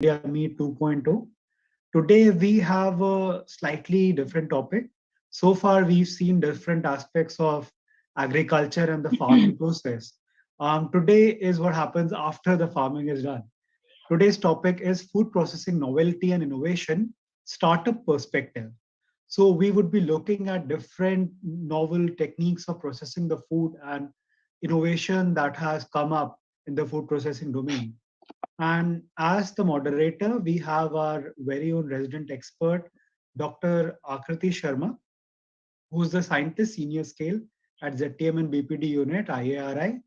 India Meet 2.0. Today we have a slightly different topic. So far, we've seen different aspects of agriculture and the farming process. Today is what happens after the farming is done. Today's topic is food processing novelty and innovation, startup perspective. So we would be looking at different novel techniques of processing the food and innovation that has come up in the food processing domain. And as the moderator, we have our very own resident expert, Dr. Akriti Sharma, who's the scientist senior scale at ZTM and BPD unit, IARI.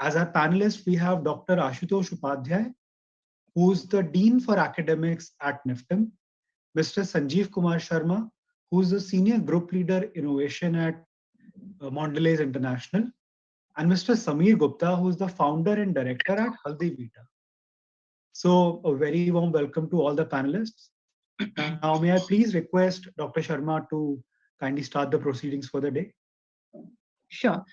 As our panelist, we have Dr. Ashutosh Upadhyay, who's the Dean for Academics at NIFTM, Mr. Sanjeev Kumar Sharma, who's the Senior Group Leader Innovation at Mondelez International, and Mr. Sameer Gupta, who's the founder and director at Haldi Vita. So a very warm welcome to all the panelists. Now, may I please request Dr. Sharma to kindly start the proceedings for the day? Sure.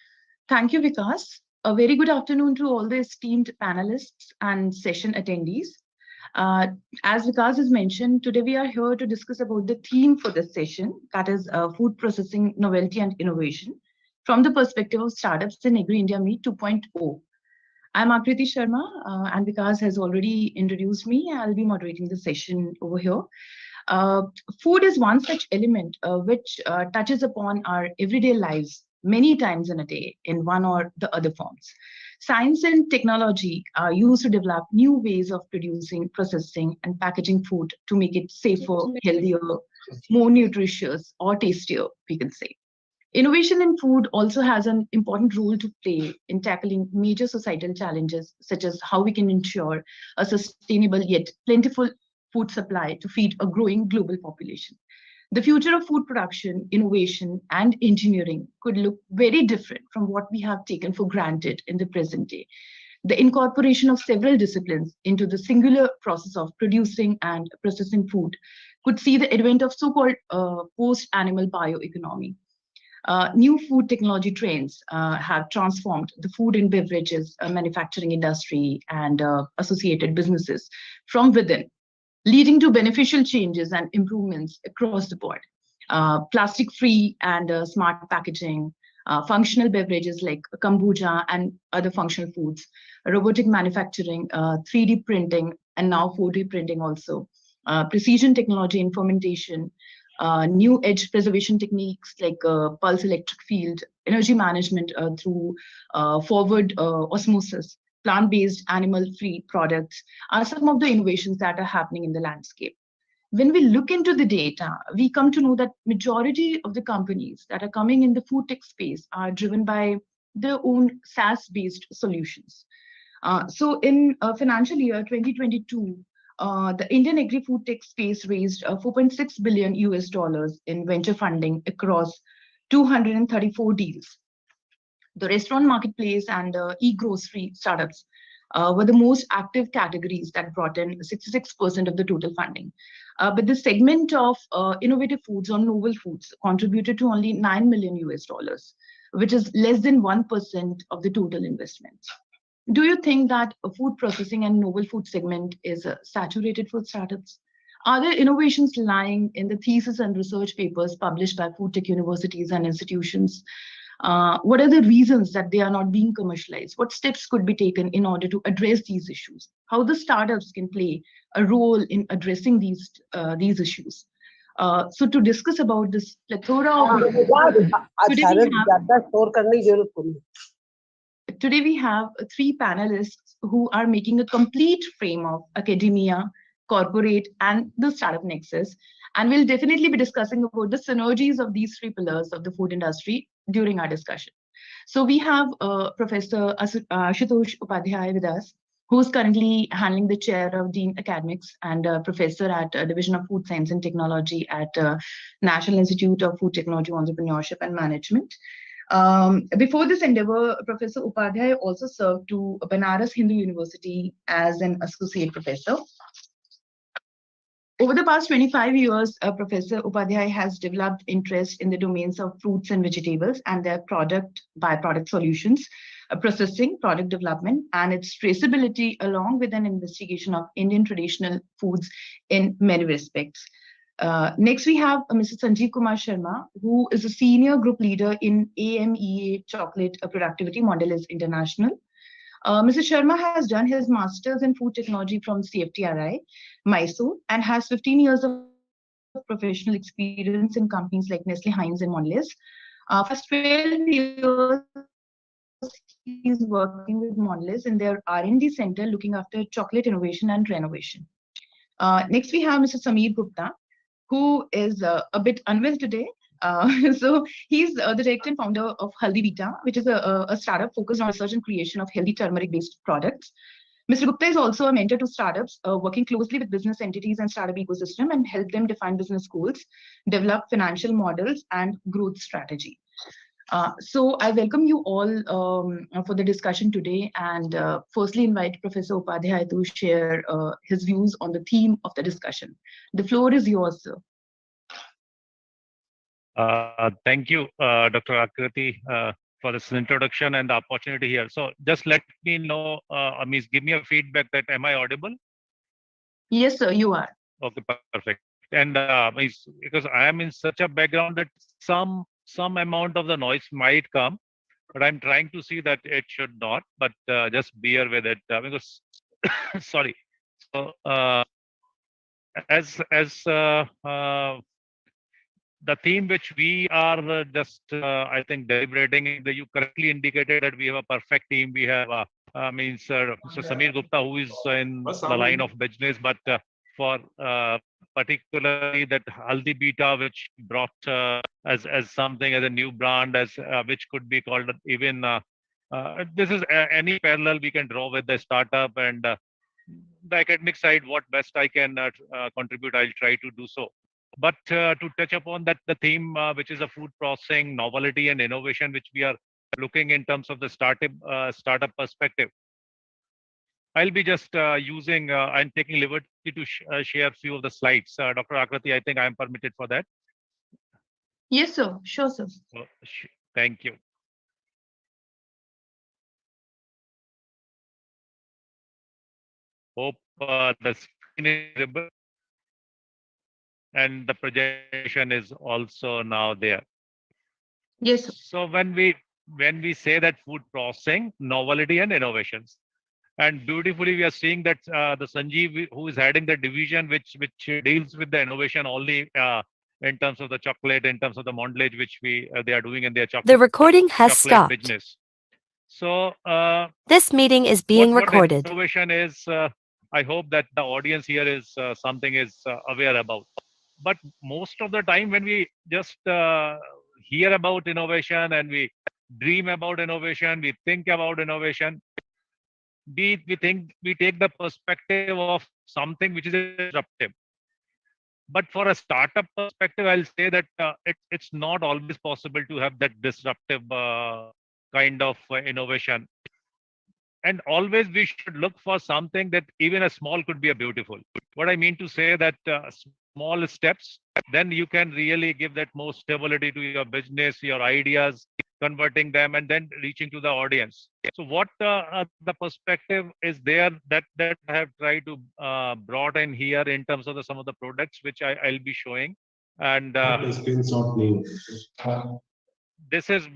Thank you, Vikas. A very good afternoon to all the esteemed panelists and session attendees. As Vikas has mentioned, today we are here to discuss about the theme for this session, that is food processing, novelty and innovation from the perspective of startups in Agri India Meet 2.0. I'm Akriti Sharma, and Vikas has already introduced me. I'll be moderating the session over here. Food is one such element which touches upon our everyday lives many times in a day in one or the other forms. Science and technology are used to develop new ways of producing, processing, and packaging food to make it safer, healthier, more nutritious, or tastier, we can say. Innovation in food also has an important role to play in tackling major societal challenges, such as how we can ensure a sustainable yet plentiful food supply to feed a growing global population. The future of food production, innovation, and engineering could look very different from what we have taken for granted in the present day. The incorporation of several disciplines into the singular process of producing and processing food could see the advent of so-called post-animal bioeconomy. New food technology trends have transformed the food and beverages manufacturing industry and associated businesses from within, leading to beneficial changes and improvements across the board. Plastic-free and smart packaging, functional beverages like kombucha and other functional foods, robotic manufacturing, 3D printing, and now 4D printing also, precision technology in fermentation, new edge preservation techniques like pulse electric field, energy management through forward osmosis, plant-based animal-free products are some of the innovations that are happening in the landscape. When we look into the data, we come to know that majority of the companies that are coming in the food tech space are driven by their own SaaS-based solutions. So in financial year 2022, the Indian agri-food tech space raised 4.6 billion US dollars in venture funding across 234 deals. The restaurant marketplace and e-grocery startups were the most active categories that brought in 66% of the total funding. But the segment of innovative foods or novel foods contributed to only 9 million US dollars, which is less than 1% of the total investments. Do you think that a food processing and novel food segment is saturated for startups? Are there innovations lying in the thesis and research papers published by food tech universities and institutions? What are the reasons that they are not being commercialized? What steps could be taken in order to address these issues? How the startups can play a role in addressing these issues? So to discuss about this plethora of... Today we have three panelists who are making a complete frame of academia, corporate, and the startup nexus. And we'll definitely be discussing about the synergies of these three pillars of the food industry during our discussion. So we have Professor Ashutosh Upadhyay with us, who's currently handling the chair of Dean Academics and professor at Division of Food Science and Technology at National Institute of Food Technology, Entrepreneurship and Management. Before this endeavor, Professor Upadhyay also served to Banaras Hindu University as an associate professor. Over the past 25 years, Professor Upadhyay has developed interest in the domains of fruits and vegetables and their byproduct solutions, processing, product development, and its traceability, along with an investigation of Indian traditional foods in many respects. Next, we have Mr. Sanjeev Kumar Sharma, who is a senior group leader in AMEA Chocolate Productivity Mondelez International. Mr. Sharma has done his master's in food technology from CFTRI, Mysore, and has 15 years of professional experience in companies like Nestle, Heinz, and Mondelez. For the past 12 years, he's working with Mondelez in their R&D center, looking after chocolate innovation and renovation. Next, we have Mr. Sameer Gupta, who is a bit unwell today. So he's the director and founder of Haldi Vita, which is a startup focused on research and creation of healthy turmeric-based products. Mr. Gupta is also a mentor to startups, working closely with business entities and startup ecosystem and help them define business goals, develop financial models, and growth strategy. So I welcome you all for the discussion today, and firstly invite Professor Upadhyay to share his views on the theme of the discussion. The floor is yours, sir. Thank you, Dr. Akriti, for this introduction and the opportunity here. So just let me know, give me a feedback that am I audible? Yes, sir, you are. Okay, perfect. And because I am in such a background that some amount of the noise might come, but I'm trying to see that it should not. But just bear with it because sorry. So as the theme which we are just, I think, deliberating, you correctly indicated that we have a perfect team. We have, Mr. Sameer Gupta, who is in the line of business, but for particularly that Haldi Beta, which brought as something as a new brand, as which could be called even. This is any parallel we can draw with the startup and the academic side. What best I can contribute, I'll try to do so. But to touch upon that, the theme, which is a food processing, novelty and innovation, which we are looking in terms of the startup perspective. I'll be just I'm taking liberty to share a few of the slides. Dr. Akriti, I think I am permitted for that. Yes, sir. Sure, sir. Thank you. Hope the screen is visible and the projection is also now there. Yes, sir. So when we say that food processing, novelty and innovations, and beautifully we are seeing that the Sanjeev, who is heading the division which deals with the innovation only in terms of the chocolate, in terms of the Mondelez, which they are doing in their chocolate. The recording has chocolate stopped. Business. So this meeting is being recorded. What innovation is, I hope that the audience here is something is aware about. But most of the time when we just hear about innovation and we dream about innovation, we think about innovation, we take the perspective of something which is disruptive. But for a startup perspective, I'll say that it's not always possible to have that disruptive kind of innovation. And always we should look for something that even a small could be a beautiful. What I mean to say that small steps, then you can really give that more stability to your business, your ideas, converting them and then reaching to the audience. So what the perspective is there that I have tried to brought in here in terms of some of the products which I'll be showing. And this is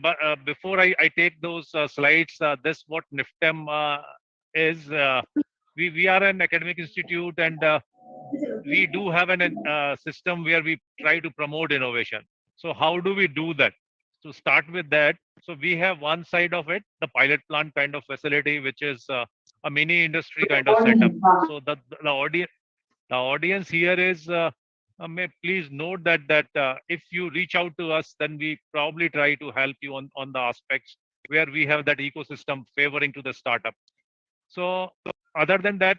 before I take those slides. This what NIFTEM is. We are an academic institute and we do have a system where we try to promote innovation. So how do we do that? To start with that, so we have one side of it, the pilot plant kind of facility, which is a mini industry kind of setup. So the audience here is. May please note that if you reach out to us, then we probably try to help you on the aspects where we have that ecosystem favoring to the startup. So other than that,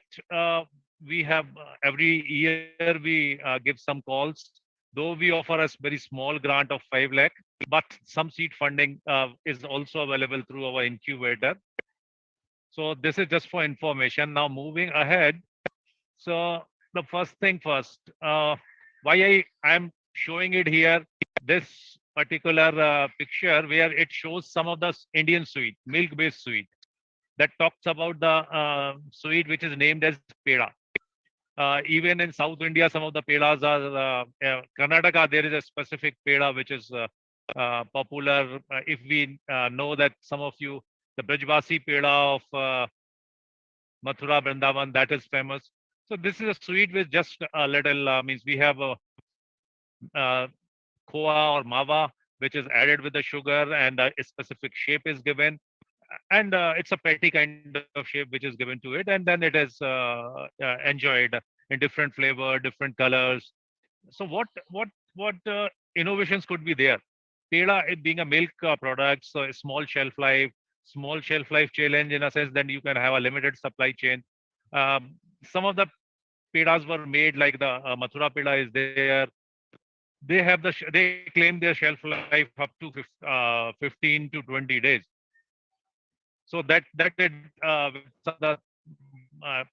we have every year we give some calls, though we offer a very small grant of 5 lakh, but some seed funding is also available through our incubator. So this is just for information. Now moving ahead. So the first thing first, why I am showing it here, this particular picture where it shows some of the Indian sweet, milk-based sweet, that talks about the sweet which is named as peda. Even in South India, some of the pedas are Karnataka. There is a specific peda which is popular. If we know that some of you, the Brajvasi peda of Mathura, Vrindavan, that is famous. So this is a sweet with just a little means we have a uh, khoa or mawa, which is added with the sugar, and a specific shape is given, and it's a patty kind of shape which is given to it, and then it is enjoyed in different flavor, different colors. So what innovations could be there? Peda, it being a milk product, so a small shelf life challenge in a sense. Then you can have a limited supply chain. Some of the pedas were made like the Mathura peda is there. They have they claim their shelf life up to 15 to 20 days. So that they did with some the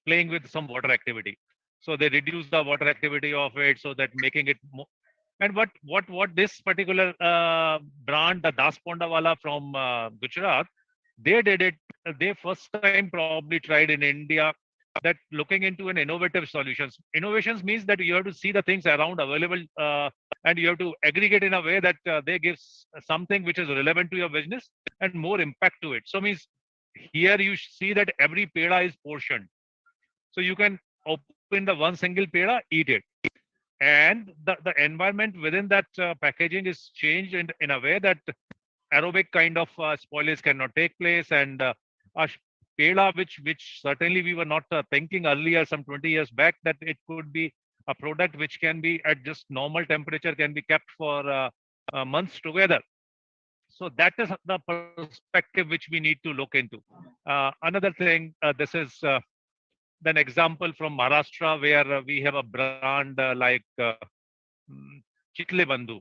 playing with some water activity. So they reduce the water activity of it, so that making it more. And what this particular brand, the Das Pondawala from Gujarat, they did it. They first time probably tried in India that looking into an innovative solutions. Innovations means that you have to see the things around available, and you have to aggregate in a way that they give something which is relevant to your business and more impact to it. So means here you see that every peda is portioned, so you can open the one single peda, eat it, and the environment within that packaging is changed in a way that aerobic kind of spoilage cannot take place, and a peda which certainly we were not thinking earlier some 20 years back that it could be a product which can be at just normal temperature, can be kept for months together. So that is the perspective which we need to look into. Another thing, this is an example from Maharashtra, where we have a brand like Chitle Bandhu.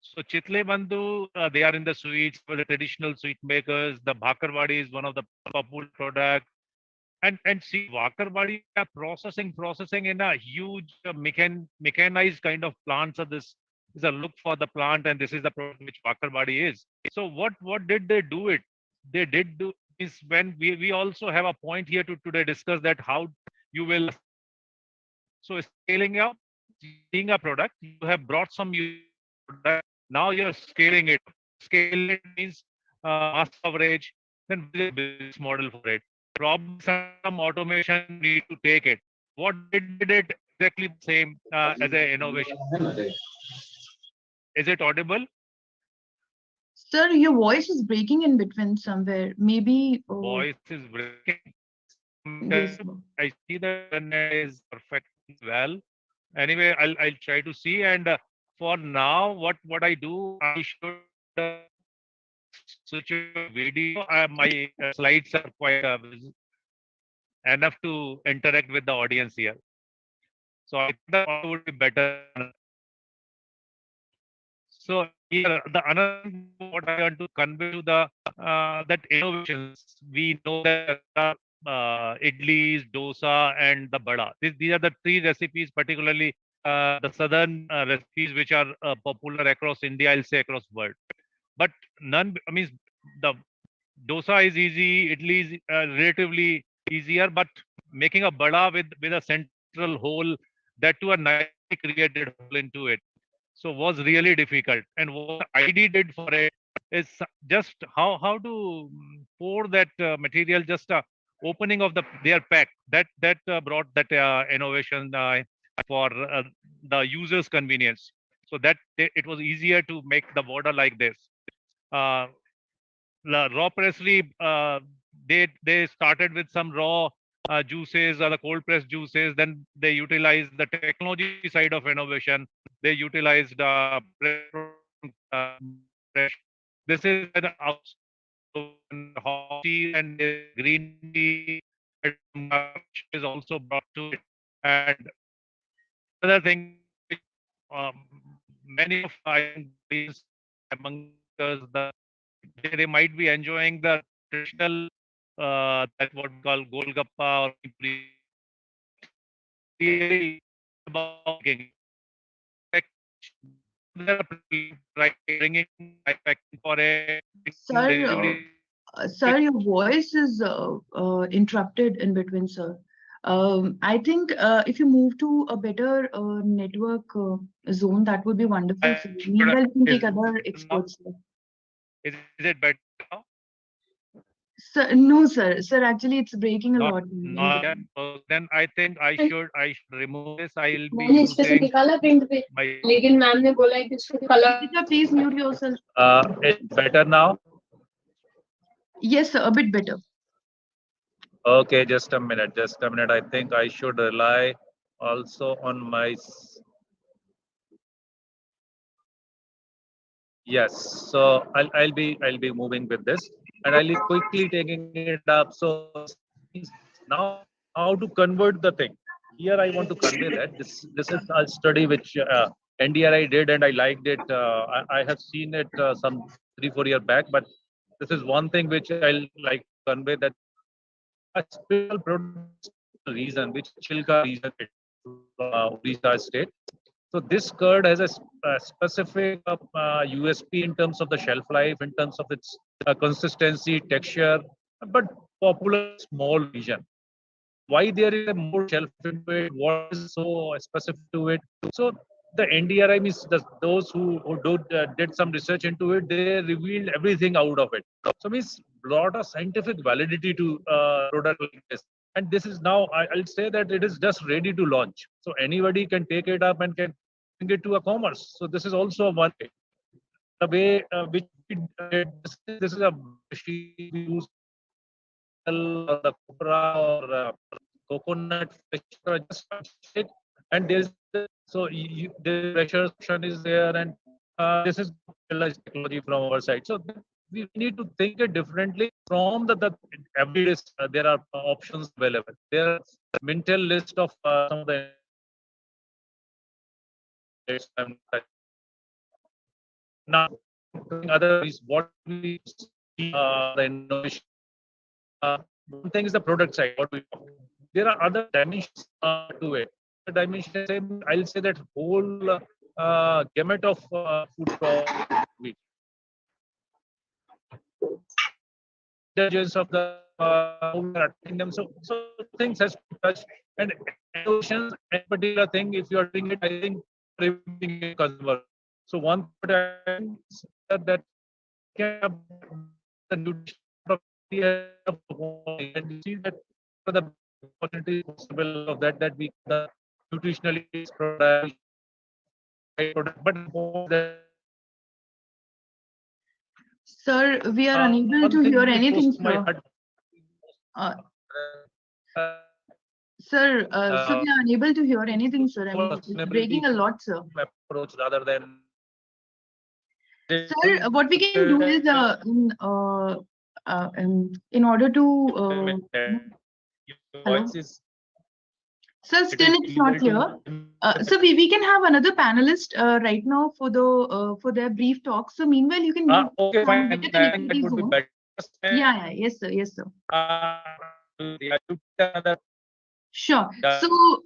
So Chitle Bandhu, they are in the sweets for the traditional sweet makers. The Bhakarwadi is one of the popular product. And see, Bhakarwadi are processing in a huge mechanized kind of plant. So this is a look for the plant, and this is the product which Bhakarwadi is. So what did they do it? They did do is when we also have a point here to today discuss that how you will scale it. So scaling up, seeing a product, you have brought some users to that product. Now you're scaling it. Scale it means mass coverage. Then what is your business model for it? Probably some automation you need to take it. What they did it exactly the same as a innovation. Is it audible? Sir, your voice is breaking in between somewhere. Maybe, Voice is breaking. yes. I see the internet is perfectly well. Anyway, I'll try to see. And for now, what I do, I should switch your video. My slides are quite enough to interact with the audience here. So I think the audio would be better. So here, the another thing what I want to convey to the that innovations. We know that there are idlis, dosa, and the bada. These are the three recipes, particularly the southern recipes, which are popular across India. I'll say across world, but none. I mean, the dosa is easy, idli is relatively easier, but making a bada with a central hole, that to a nicely created hole into it, so was really difficult. And what ID did for it is just how to pour that material, just opening of their pack, that brought that innovation for the user's convenience, so that it was easier to make the border like this. uh, Raw pressly, they started with some raw juices or the cold pressed juices. Then they utilized the technology side of innovation. They utilized pressure from fresh. This is where the hot tea, and there is green tea, and some is also brought to it. And another thing which many of, I think, the audience among us, they might be enjoying the traditional that what we call golgappa or puri. But really about making it. bringing packing for it, Sir, delivery. sir, your voice is interrupted in between, sir. I think if you move to a better network zone, that would be wonderful, sir. Meanwhile, you can Is take other now? experts, sir. Is it better now? Sir, no, sir. Sir, actually, it's breaking a Not lot in not yet. between. So then I think I should remove this. I'll be मैंने इस पे से using निकाला print पे, my. लेकिन ma'am ने बोला है कि इसको color. Please mute yourself. It's better now. Yes, sir, a bit better. Okay, just a minute. Just a minute. I think I should rely also on my. Yes. So I'll be moving with this, and I'll be quickly taking it up. So now how to convert the thing. Here I want to convey that this is a study which NDRI did, and I liked it. I have seen it some 3-4 years back, but this is one thing which I'll like to convey, that a special product region, which Chilka region, Odisha state. So this curd has a specific USP in terms of the shelf life, in terms of its consistency, texture, but popular small region. Why there is a more shelf into it? What is so specific to it? So the NDRI means those who did some research into it, they revealed everything out of it. So means lot of scientific validity to product like this. And this is now I'll say that it is just ready to launch. So anybody can take it up and can bring it to a commerce. So this is also one way. The way which we did this is a machine we use or the copra or coconut fish, just shake, and there's the pressure option is there, and this is technology from our side. So we need to think it differently from the every day. There are options available. There are mental list of some of the now other is what we the innovation. One thing is the product side. What we talk. There are other dimensions to it. The dimension, I'll say that whole gamut of food products, intelligence of the how we are attacking them. So things has to touch, and innovations and particular thing. If you are doing it, I think removing a customer. So one thing that can have the nutrition of and you see that for the opportunity possible of that we the nutritionally product, but Sir, we are unable to hear anything, sir. Sir, so we are unable to hear anything, sir. I mean, it's breaking a lot, sir. Approach rather than. Sir, what we can do is, in order to, hello? Sir, still it's not clear. So we can have another panelist right now for their brief talk. So meanwhile, you can move okay, fine. better connectivity zone. Yeah, yes, sir, yes, sir. Sure. So,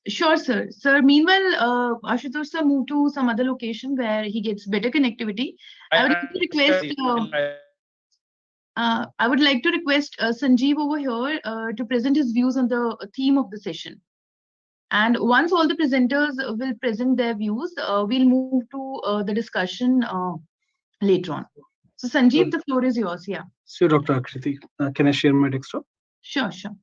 sure, sir. Sir, meanwhile, Ashutosh sir moved to some other location where he gets better connectivity. I would like to request. I would like to request Sanjeev over here to present his views on the theme of the session. And once all the presenters will present their views, we'll move to the discussion later on. So, Sanjeev, the floor is yours. Yeah. So, Dr. Akriti, can I share my desktop? Sure, sure.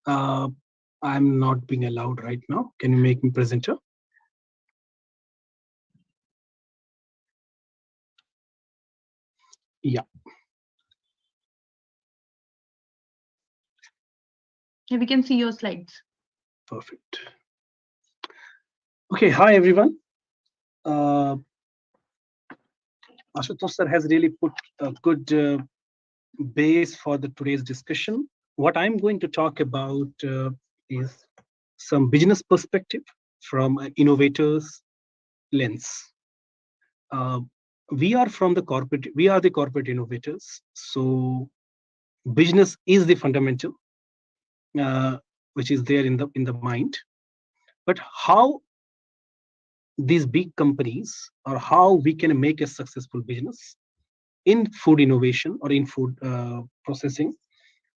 I'm not being allowed right now. Can you make me presenter? Yeah. Yeah, we can see your slides. Perfect. Okay, hi everyone. Ashutosh sir has really put a good base for today's discussion. What I'm going to talk about is some business perspective from an innovator's lens. We are the corporate innovators. So business is the fundamental, which is there in the mind. But how these big companies, or how we can make a successful business in food innovation or in food processing.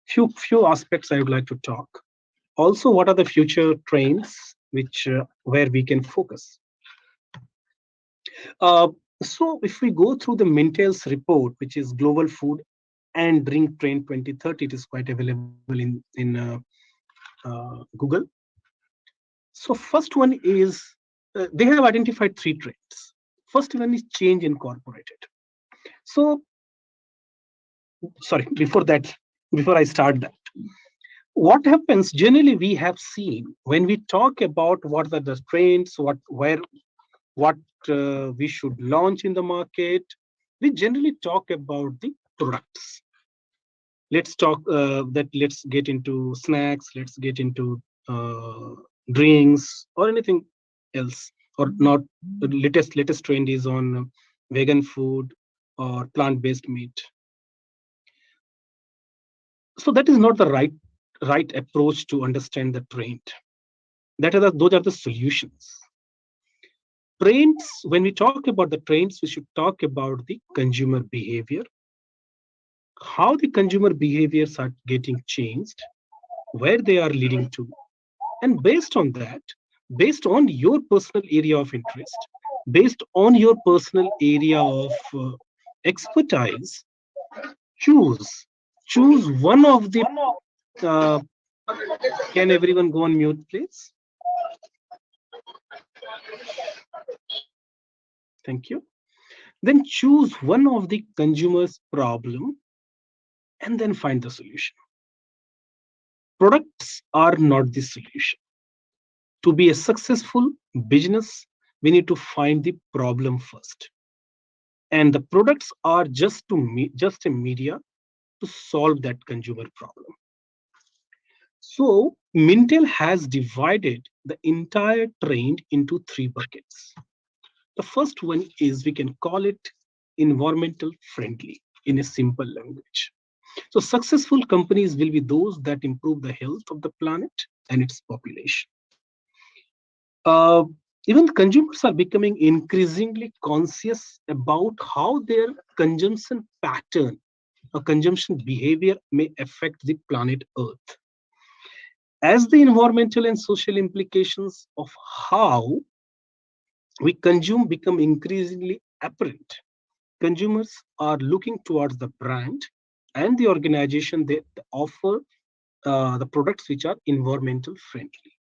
Few aspects I would like to talk. Also, what are the future trends which where we can focus? So if we go through the Mintel's report, which is Global Food and Drink Trend 2030, it is quite available in Google. So first one is they have identified three trends. First one is change incorporated. So sorry, before I start that, what happens generally, we have seen when we talk about what are the trends, what we should launch in the market, we generally talk about the products. Let's get into snacks, let's get into drinks or anything else, or not. The latest trend is on vegan food or plant-based meat. So that is not the right approach to understand the trend. Those are the solutions. Trends, when we talk about the trends, we should talk about the consumer behavior, how the consumer behaviors are getting changed, where they are leading to, and based on that, based on your personal area of interest, based on your personal area of expertise, choose one of the can everyone go on mute, please? Thank you. Then choose one of the consumer's problem and then find the solution. Products are not the solution. To be a successful business, we need to find the problem first. And the products are just a media to solve that consumer problem. So Mintel has divided the entire trend into three buckets. The first one is, we can call it environmental friendly in a simple language. So successful companies will be those that improve the health of the planet and its population. Even consumers are becoming increasingly conscious about how their consumption pattern or consumption behavior may affect the planet Earth. As the environmental and social implications of how we consume become increasingly apparent, consumers are looking towards the brand and the organization that offer the products which are environmental friendly.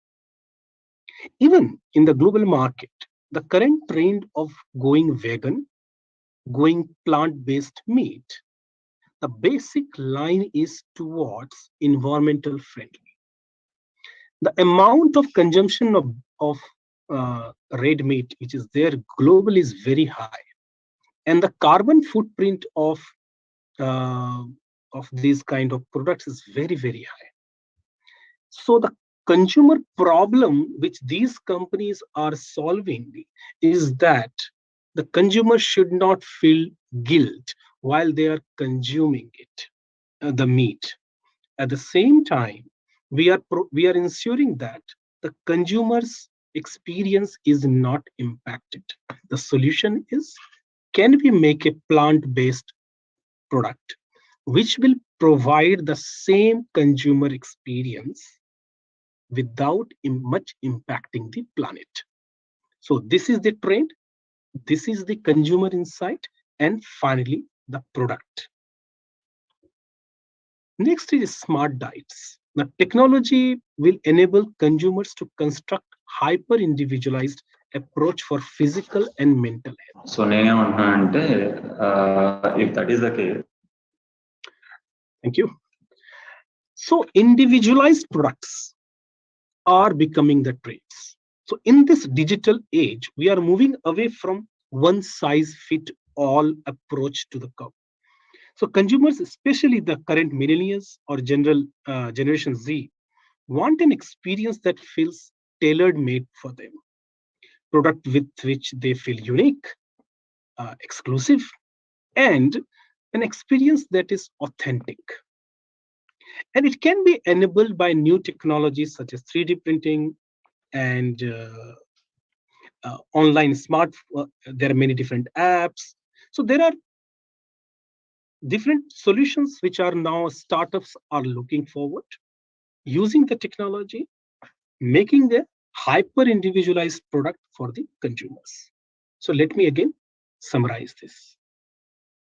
Even in the global market, the current trend of going vegan, going plant-based meat, the basic line is towards environmental friendly. The amount of consumption of red meat, which is there globally, is very high, and the carbon footprint of these kind of products is very, very high. So the consumer problem which these companies are solving is that the consumer should not feel guilt while they are consuming it, the meat. At the same time, we are ensuring that the consumer's experience is not impacted. The solution is, can we make a plant-based product which will provide the same consumer experience without much impacting the planet? So this is the trend, this is the consumer insight, and finally the product. Next is smart diets. The technology will enable consumers to construct hyper-individualized approach for physical and mental health. So if that is the case. Thank you. So individualized products are becoming the trends. So in this digital age, we are moving away from one size fit all approach to the cup. So consumers, especially the current millennials or Generation Z, want an experience that feels tailor-made for them. Product with which they feel unique, exclusive, and an experience that is authentic. And it can be enabled by new technologies such as 3D printing and online smart. There are many different apps. So there are different solutions which are now startups are looking forward, using the technology, making the hyper individualized product for the consumers. So let me again summarize this.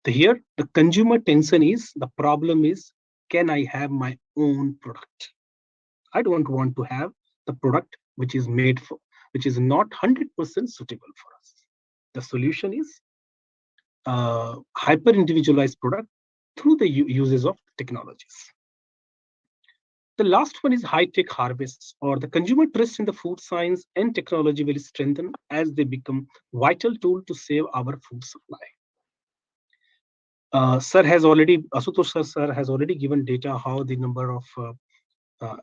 Here, the consumer tension is, the problem is, can I have my own product? I don't want to have the product which is made for, which is not 100% suitable for us. The solution is hyper individualized product through the uses of technologies. The last one is high-tech harvests, or the consumer trust in the food science and technology will strengthen as they become vital tool to save our food supply. Asutosh sir has already given data how the number of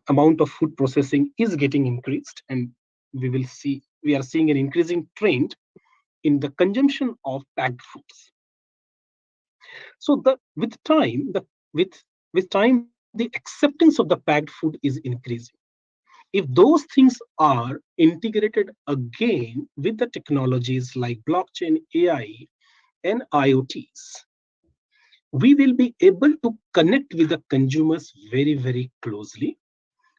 amount of food processing is getting increased, and we are seeing an increasing trend in the consumption of packed foods. So with time, the acceptance of the packed food is increasing. If those things are integrated again with the technologies like blockchain, AI, and IoTs, we will be able to connect with the consumers very, very closely.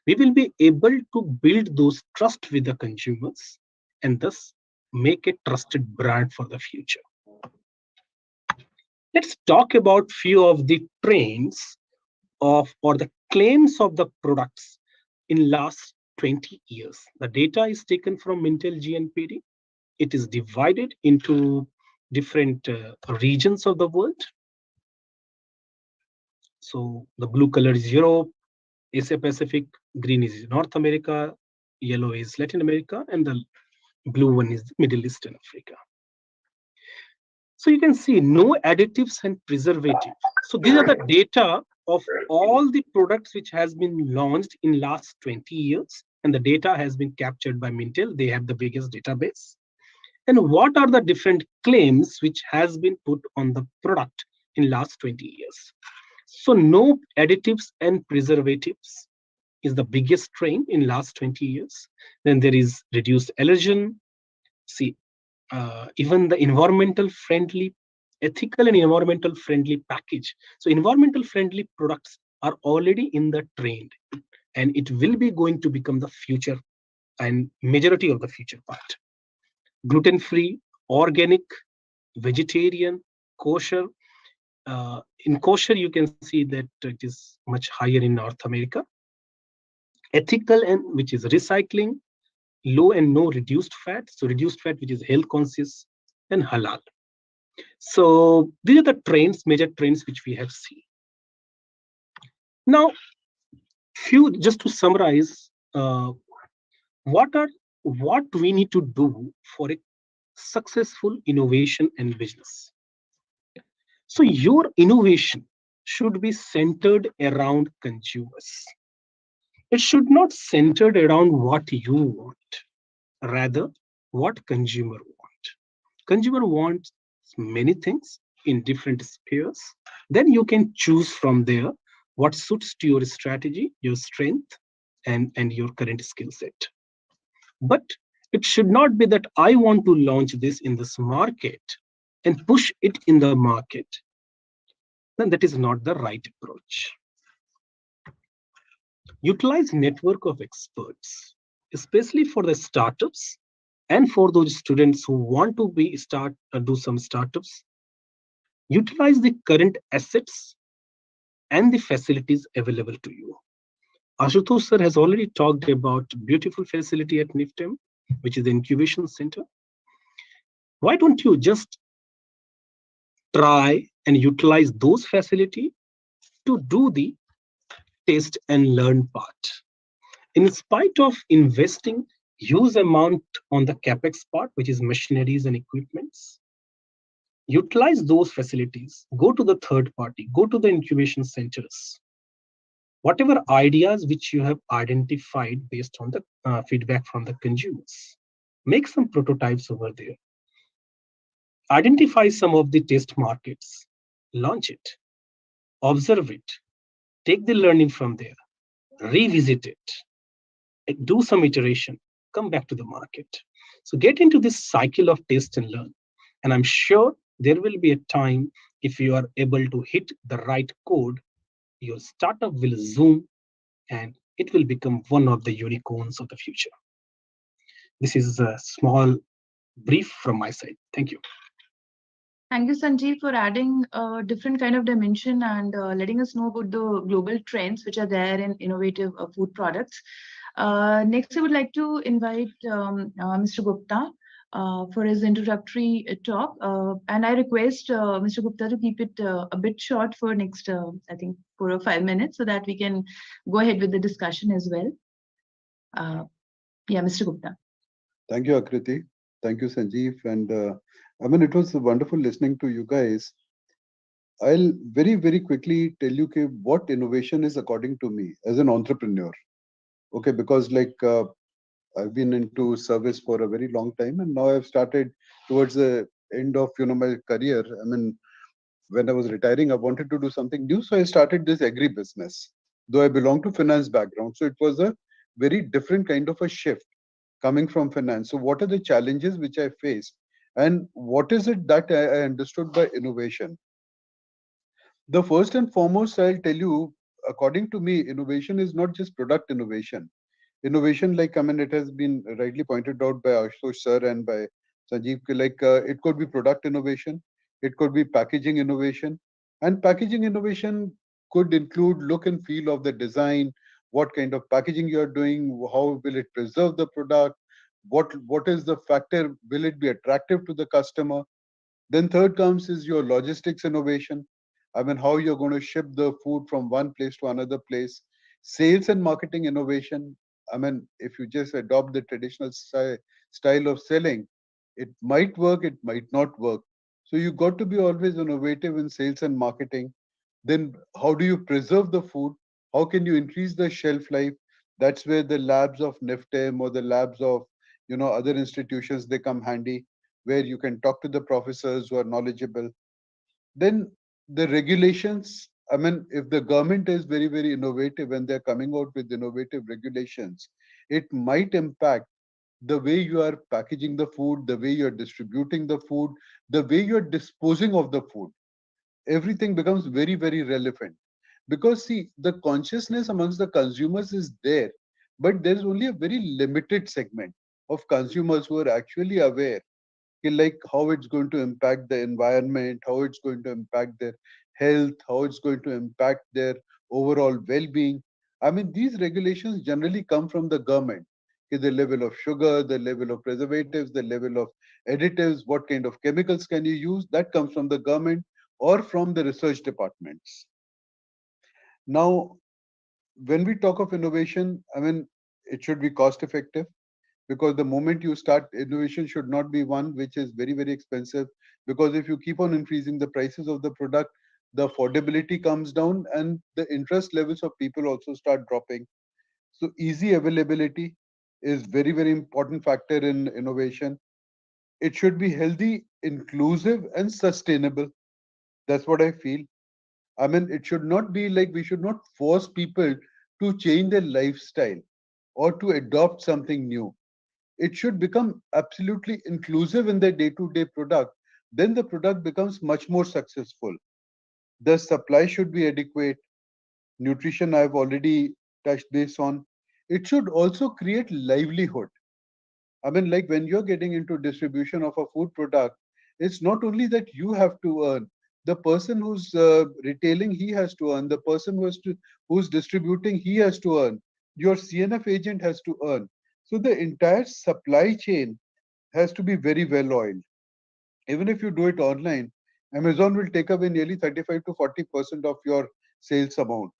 We will be able to build those trust with the consumers and thus make a trusted brand for the future. Let's talk about few of the trends or the claims of the products in last 20 years. The data is taken from Mintel GNPD. It is divided into different regions of the world. So the blue color is Europe, Asia Pacific, green is North America, yellow is Latin America, and the blue one is Middle East and Africa. So you can see no additives and preservatives. So these are the data of all the products which has been launched in last 20 years, and the data has been captured by Mintel. They have the biggest database. And what are the different claims which has been put on the product in last 20 years? So no additives and preservatives is the biggest trend in last 20 years. Then there is reduced allergen. See, even the environmental friendly, ethical and environmental friendly package. So environmental friendly products are already in the trend, and it will be going to become the future and majority of the future part. Gluten-free, organic, vegetarian, kosher. In kosher, you can see that it is much higher in North America. Ethical, and which is recycling, low and no reduced fat. So reduced fat, which is health conscious, and halal. So these are the trends, major trends which we have seen. Now, just to summarize, what we need to do for a successful innovation and business. So your innovation should be centered around consumers. It should not centered around what you want, rather what consumer want. Consumer wants many things in different spheres. Then you can choose from there what suits to your strategy, your strength, and your current skill set. But it should not be that I want to launch this in this market and push it in the market. Then that is not the right approach. Utilize network of experts, especially for the startups and for those students who want to do some startups. Utilize the current assets and the facilities available to you. Ashutosh sir has already talked about beautiful facility at NIFTEM, which is the incubation center. Why don't you just try and utilize those facilities to do the test and learn part? In spite of investing huge amount on the capex part, which is machineries and equipments, utilize those facilities, go to the third party, go to the incubation centers. Whatever ideas which you have identified based on the feedback from the consumers, make some prototypes over there. Identify some of the test markets, launch it, observe it, take the learning from there, revisit it, do some iteration, come back to the market. So get into this cycle of test and learn. And I'm sure there will be a time if you are able to hit the right code, your startup will zoom and it will become one of the unicorns of the future. This is a small brief from my side. Thank you. Thank you, Sanjeev, for adding a different kind of dimension and letting us know about the global trends which are there in innovative food products. Next, I would like to invite Mr. Gupta for his introductory talk. And I request Mr. Gupta to keep it a bit short for next, I think, 4 or 5 minutes so that we can go ahead with the discussion as well. Yeah, Mr. Gupta. Thank you, Akriti. Thank you, Sanjeev. And it was wonderful listening to you guys. I'll very, very quickly tell you what innovation is according to me as an entrepreneur. Okay, because I've been into service for a very long time, and now I've started towards the end of my career. When I was retiring, I wanted to do something new, so I started this agri business. Though I belong to finance background, so it was a very different kind of a shift coming from finance. So, what are the challenges which I faced, and what is it that I understood by innovation? The first and foremost, I'll tell you, according to me, innovation is not just product innovation. Innovation, it has been rightly pointed out by Ashutosh sir and by Sanjeev, it could be product innovation, it could be packaging innovation, and packaging innovation could include look and feel of the design, what kind of packaging you are doing, how will it preserve the product, what is the factor, will it be attractive to the customer. Then third comes is your logistics innovation. How you're going to ship the food from one place to another place. Sales and marketing innovation. If you just adopt the traditional style of selling, it might work, it might not work. So you got to be always innovative in sales and marketing. Then how do you preserve the food? How can you increase the shelf life? That's where the labs of NIFTEM or the labs of other institutions, they come handy, where you can talk to the professors who are knowledgeable. Then the regulations, if the government is very, very innovative and they're coming out with innovative regulations, it might impact the way you are packaging the food, the way you're distributing the food, the way you're disposing of the food. Everything becomes very, very relevant. Because see, the consciousness amongst the consumers is there, but there's only a very limited segment of consumers who are actually aware how it's going to impact the environment, how it's going to impact their health, how it's going to impact their overall well-being. These regulations generally come from the government. The level of sugar, the level of preservatives, the level of additives, what kind of chemicals can you use, that comes from the government or from the research departments. Now, when we talk of innovation, it should be cost effective, because the moment you start, innovation should not be one which is very, very expensive, because if you keep on increasing the prices of the product, the affordability comes down and the interest levels of people also start dropping. So easy availability is very, very important factor in innovation. It should be healthy, inclusive and sustainable. That's what I feel. It should not be like, we should not force people to change their lifestyle or to adopt something new. It should become absolutely inclusive in their day-to-day product. Then the product becomes much more successful. The supply should be adequate. Nutrition, I've already touched base on. It should also create livelihood. When you're getting into distribution of a food product, it's not only that you have to earn. The person who's retailing, he has to earn. The person who's distributing, he has to earn. Your CNF agent has to earn. So the entire supply chain has to be very well oiled. Even if you do it online, Amazon will take away nearly 35 to 40% of your sales amount.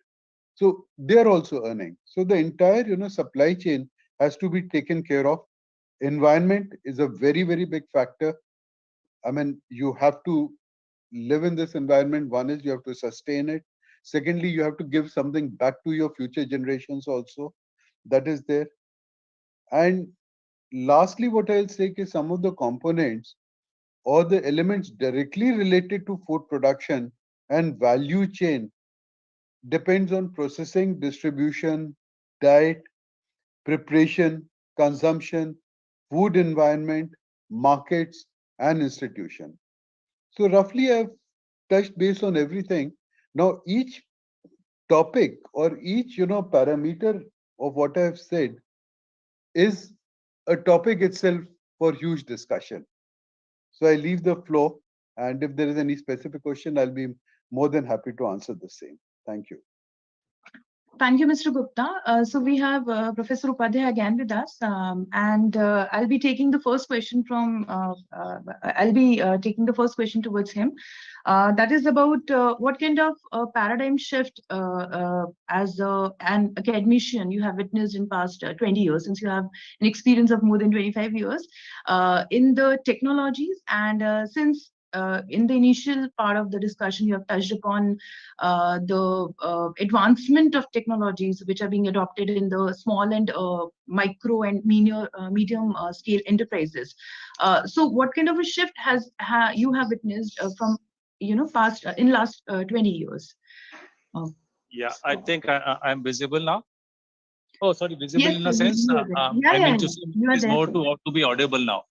So they are also earning. So the entire supply chain has to be taken care of. Environment is a very, very big factor. You have to live in this environment. One is you have to sustain it. Secondly, you have to give something back to your future generations also. That is there. And lastly, what I'll say is some of the components or the elements directly related to food production and value chain depends on processing, distribution, diet, preparation, consumption, food environment, markets, and institution. So roughly I've touched base on everything. Now each topic or each parameter of what I've said is a topic itself for huge discussion. So I leave the floor, and if there is any specific question, I'll be more than happy to answer the same. Thank you. Thank you, Mr. Gupta. So we have Professor Upadhyay again with us, and I'll be taking the first question towards him. That is about what kind of paradigm shift as an academician you have witnessed in past 20 years, since you have an experience of more than 25 years in the technologies, and since in the initial part of the discussion, you have touched upon the advancement of technologies which are being adopted in the small and micro and medium scale enterprises. So, what kind of a shift you have witnessed from past in last 20 years? Yeah, I think I'm visible now. Oh, sorry, visible Yes, in a sir, sense. I mean to say you are it's there, more sir. to be audible now.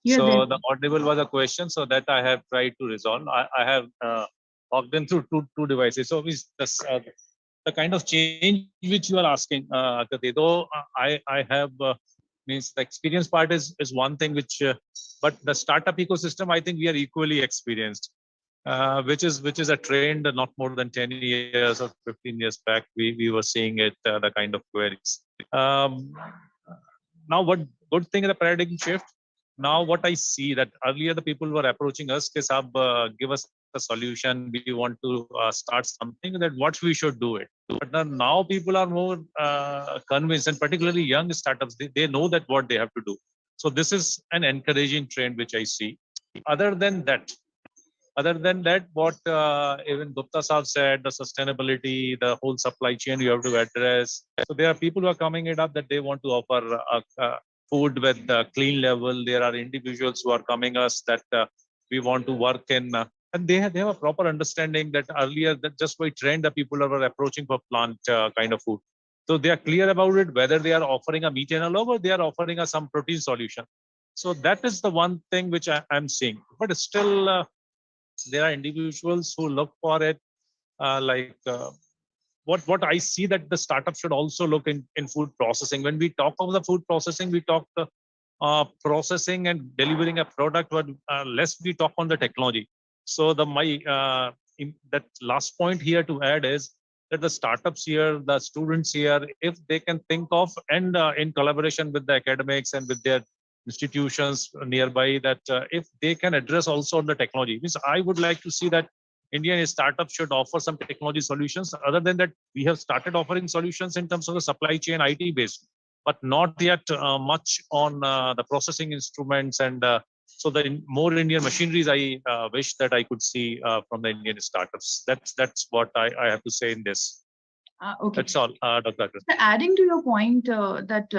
You are So there. the audible was a question, so that I have tried to resolve. I have logged in through two devices. So is the kind of change which you are asking, Akati, though I have means the experience part is one thing which, but the startup ecosystem, I think we are equally experienced, which is a trend not more than 10 years or 15 years back. We were seeing it, the kind of queries. Now, what good thing in the paradigm shift? Now, what I see that earlier the people were approaching us, "Ke sab, give us a solution. We want to start something. That what we should do it." But now people are more convinced, and particularly young startups, they know that what they have to do. So this is an encouraging trend which I see. Other than that, what even Gupta Saab said, the sustainability, the whole supply chain you have to address. So there are people who are coming it up that they want to offer food with clean level. There are individuals who are coming us that we want to work in, and they have a proper understanding that earlier that just by trend the people were approaching for plant kind of food. So they are clear about it, whether they are offering a meat analog or they are offering us some protein solution. So that is the one thing which I'm seeing. But still, there are individuals who look for it, what I see that the startup should also look in food processing. When we talk of the food processing, we talk processing and delivering a product, but less we talk on the technology. So that last point here to add is that the startups here, the students here, if they can think of and in collaboration with the academics and with their institutions nearby, that if they can address also the technology, means I would like to see that Indian startups should offer some technology solutions. Other than that, we have started offering solutions in terms of the supply chain IT based, but not yet much on the processing instruments. And so the more Indian machineries I wish that I could see from the Indian startups. That's what I have to say in this. Okay. That's all, Dr. Akran. So adding to your point that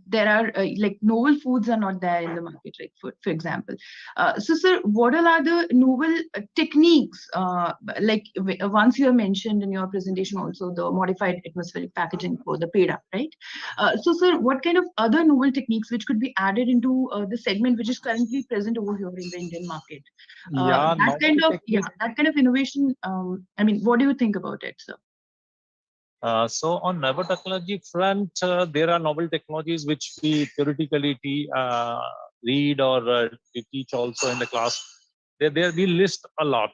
there are like novel foods are not there in the market, like for example. So, sir, what all are the novel techniques? Like once you have mentioned in your presentation also the modified atmospheric packaging for the PEDA, right? So, sir, what kind of other novel techniques which could be added into the segment which is currently present over here in the Indian market? That kind of innovation. I mean, what do you think about it, sir? So on nanotechnology front, there are novel technologies which we theoretically read or we teach also in the class. There we list a lot,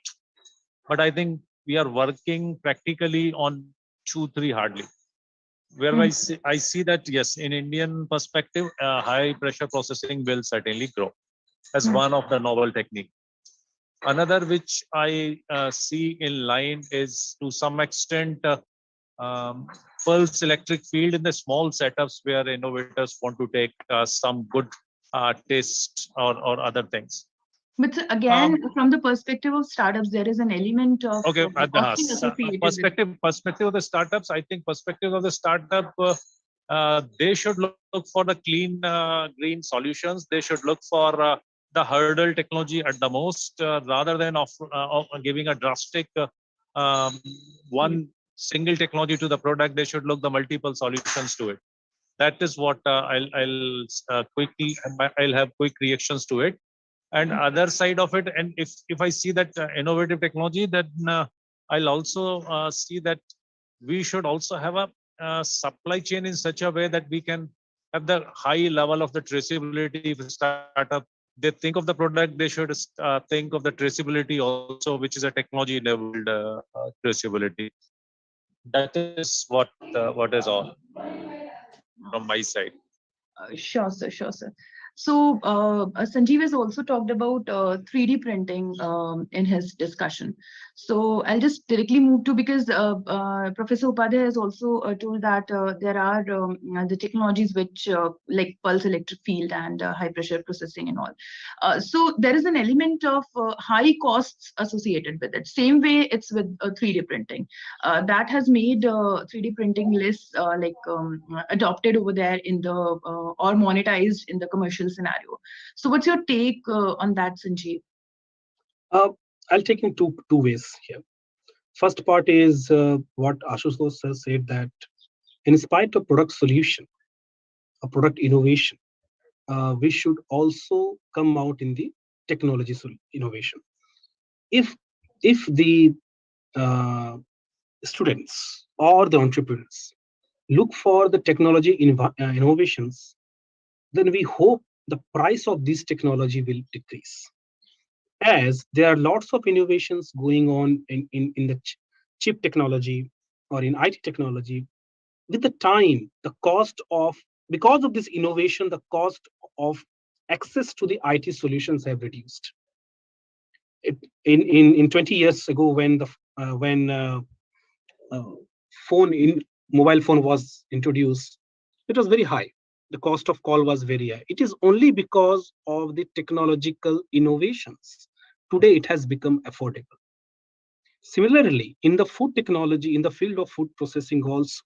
but I think we are working practically on 2-3 hardly. Where I see that yes, in Indian perspective, high pressure processing will certainly grow as one of the novel technique. Another which I see in line is to some extent pulse electric field in the small setups where innovators want to take some good test or other things. But again, from the perspective of startups, there is an element of costing associated perspective of the startups. I think perspective of the startup, they should look for the clean green solutions. They should look for the hurdle technology at the most, rather than giving a drastic one single technology to the product. They should look the multiple solutions to it. That is what I'll have quick reactions to it. And other side of it, and if I see that innovative technology, then I'll also see that we should also have a supply chain in such a way that we can have the high level of the traceability. If a startup they think of the product, they should think of the traceability also, which is a technology enabled traceability. That is what is all from my side. Sure, sir. Sure, sir. So, Sanjeev has also talked about 3D printing in his discussion. So, I'll just directly move to, because Professor Upadhyay has also told that there are the technologies which like pulse electric field and high pressure processing and all. So, there is an element of high costs associated with it. Same way it's with 3D printing. That has made 3D printing less adopted over there in the or monetized in the commercial scenario. So what's your take on that, Sanjeev? I'll take in two ways here. First part is what Ashutosh sir said, that in spite of product solution, a product innovation, we should also come out in the technology innovation. If the students or the entrepreneurs look for the technology innovations, then we hope the price of this technology will decrease. As there are lots of innovations going on in the chip technology or in IT technology, with the time, the cost of, because of this innovation, the cost of access to the IT solutions have reduced. In 20 years ago, when the mobile phone was introduced, it was very high. The cost of call was very high. It is only because of the technological innovations. Today, it has become affordable. Similarly, in the food technology, in the field of food processing also,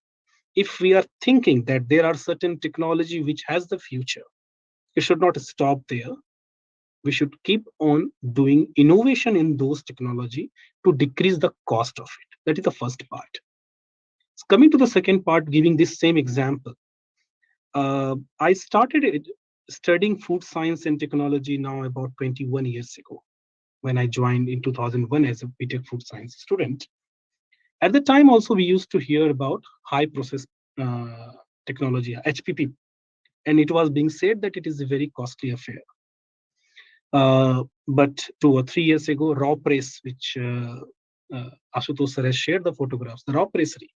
if we are thinking that there are certain technology which has the future, we should not stop there. We should keep on doing innovation in those technology to decrease the cost of it. That is the first part. Coming to the second part, giving this same example, I started studying food science and technology now about 21 years ago, when I joined in 2001 as a BTech food science student. At the time also, we used to hear about high process technology, HPP, and it was being said that it is a very costly affair. But 2 or 3 years ago, raw press, which Ashutosh sir has shared the photographs, the raw pressery,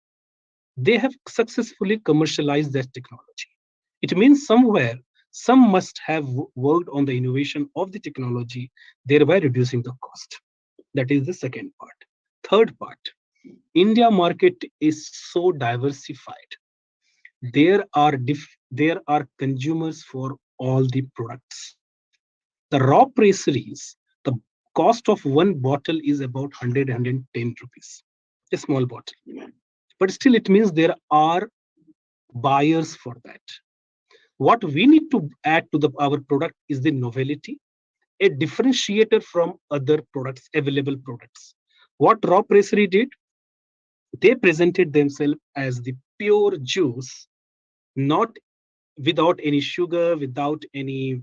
they have successfully commercialized that technology. It means somewhere, some must have worked on the innovation of the technology, thereby reducing the cost. That is the second part. Third part, India market is so diversified. There are consumers for all the products. The raw presseries, the cost of one bottle is about 110 rupees, a small bottle. But still, it means there are buyers for that. What we need to add to our product is the novelty, a differentiator from other products, available products. What raw pressery did, they presented themselves as the pure juice, not without any sugar, without any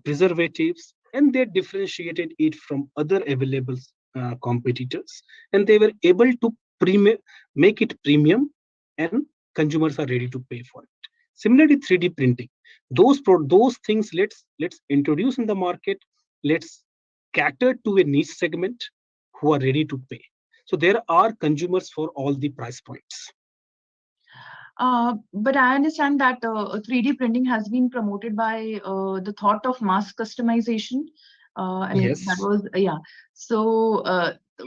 preservatives, and they differentiated it from other available competitors, and they were able to make it premium, and consumers are ready to pay for it. Similarly, 3D printing, those things let's introduce in the market. Let's cater to a niche segment who are ready to pay. So there are consumers for all the price points. But I understand that 3D printing has been promoted by the thought of mass customization. I mean, Yes. that was, yeah. So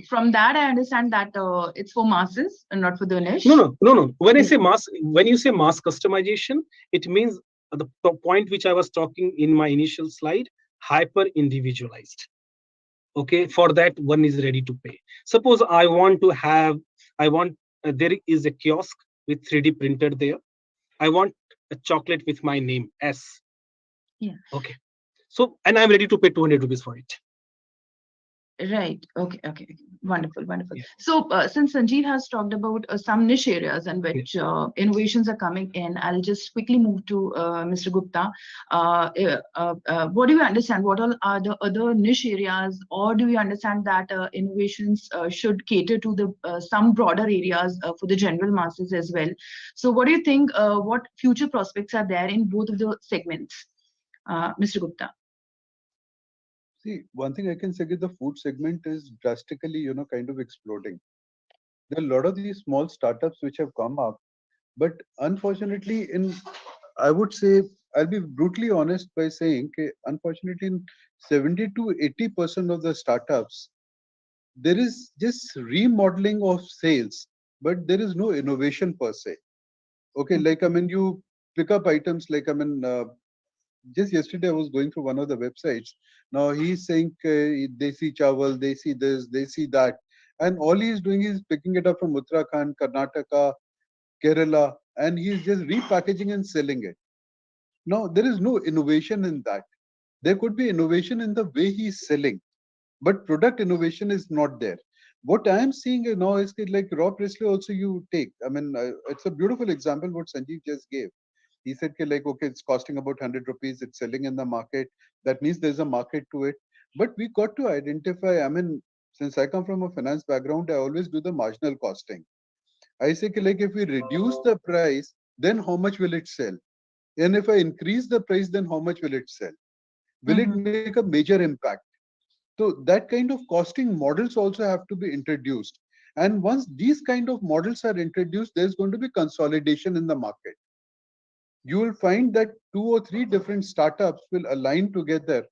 from that, I understand that it's for masses and not for the niche. No. When I say mass, when you say mass customization, it means the point which I was talking in my initial slide, hyper individualized. Okay, for that one is ready to pay. Suppose there is a kiosk with 3D printed there. I want a chocolate with my name S. Yeah. Okay. So, and I'm ready to pay 200 rupees for it. Right. Okay. Okay. Wonderful. Wonderful. So, since Sanjeev has talked about some niche areas in which innovations are coming in, I'll just quickly move to Mr. Gupta. What do you understand? What all are the other niche areas, or do you understand that innovations should cater to the some broader areas for the general masses as well? So, what do you think? What future prospects are there in both of the segments, Mr. Gupta? See, one thing I can say is the food segment is drastically, kind of exploding. There are a lot of these small startups which have come up, but unfortunately, I would say, I'll be brutally honest by saying, unfortunately, in 70 to 80% of the startups, there is just remodeling of sales, but there is no innovation per se. Okay, like you pick up items like just yesterday I was going through one of the websites. Now he's saying they see chawal, they see this, they see that, and all he's doing is picking it up from Uttarakhand, Karnataka, Kerala, and he's just repackaging and selling it. Now there is no innovation in that. There could be innovation in the way he's selling, but product innovation is not there. What I am seeing now is like raw Presley also you take. It's a beautiful example what Sanjeev just gave. He said like, okay, it's costing about 100 rupees, it's selling in the market. That means there's a market to it. But we got to identify, since I come from a finance background, I always do the marginal costing. I say like, if we reduce the price, then how much will it sell? And if I increase the price, then how much will it sell? Will it make a major impact? So that kind of costing models also have to be introduced. And once these kind of models are introduced, there's going to be consolidation in the market. You will find that 2 or 3 different startups will align together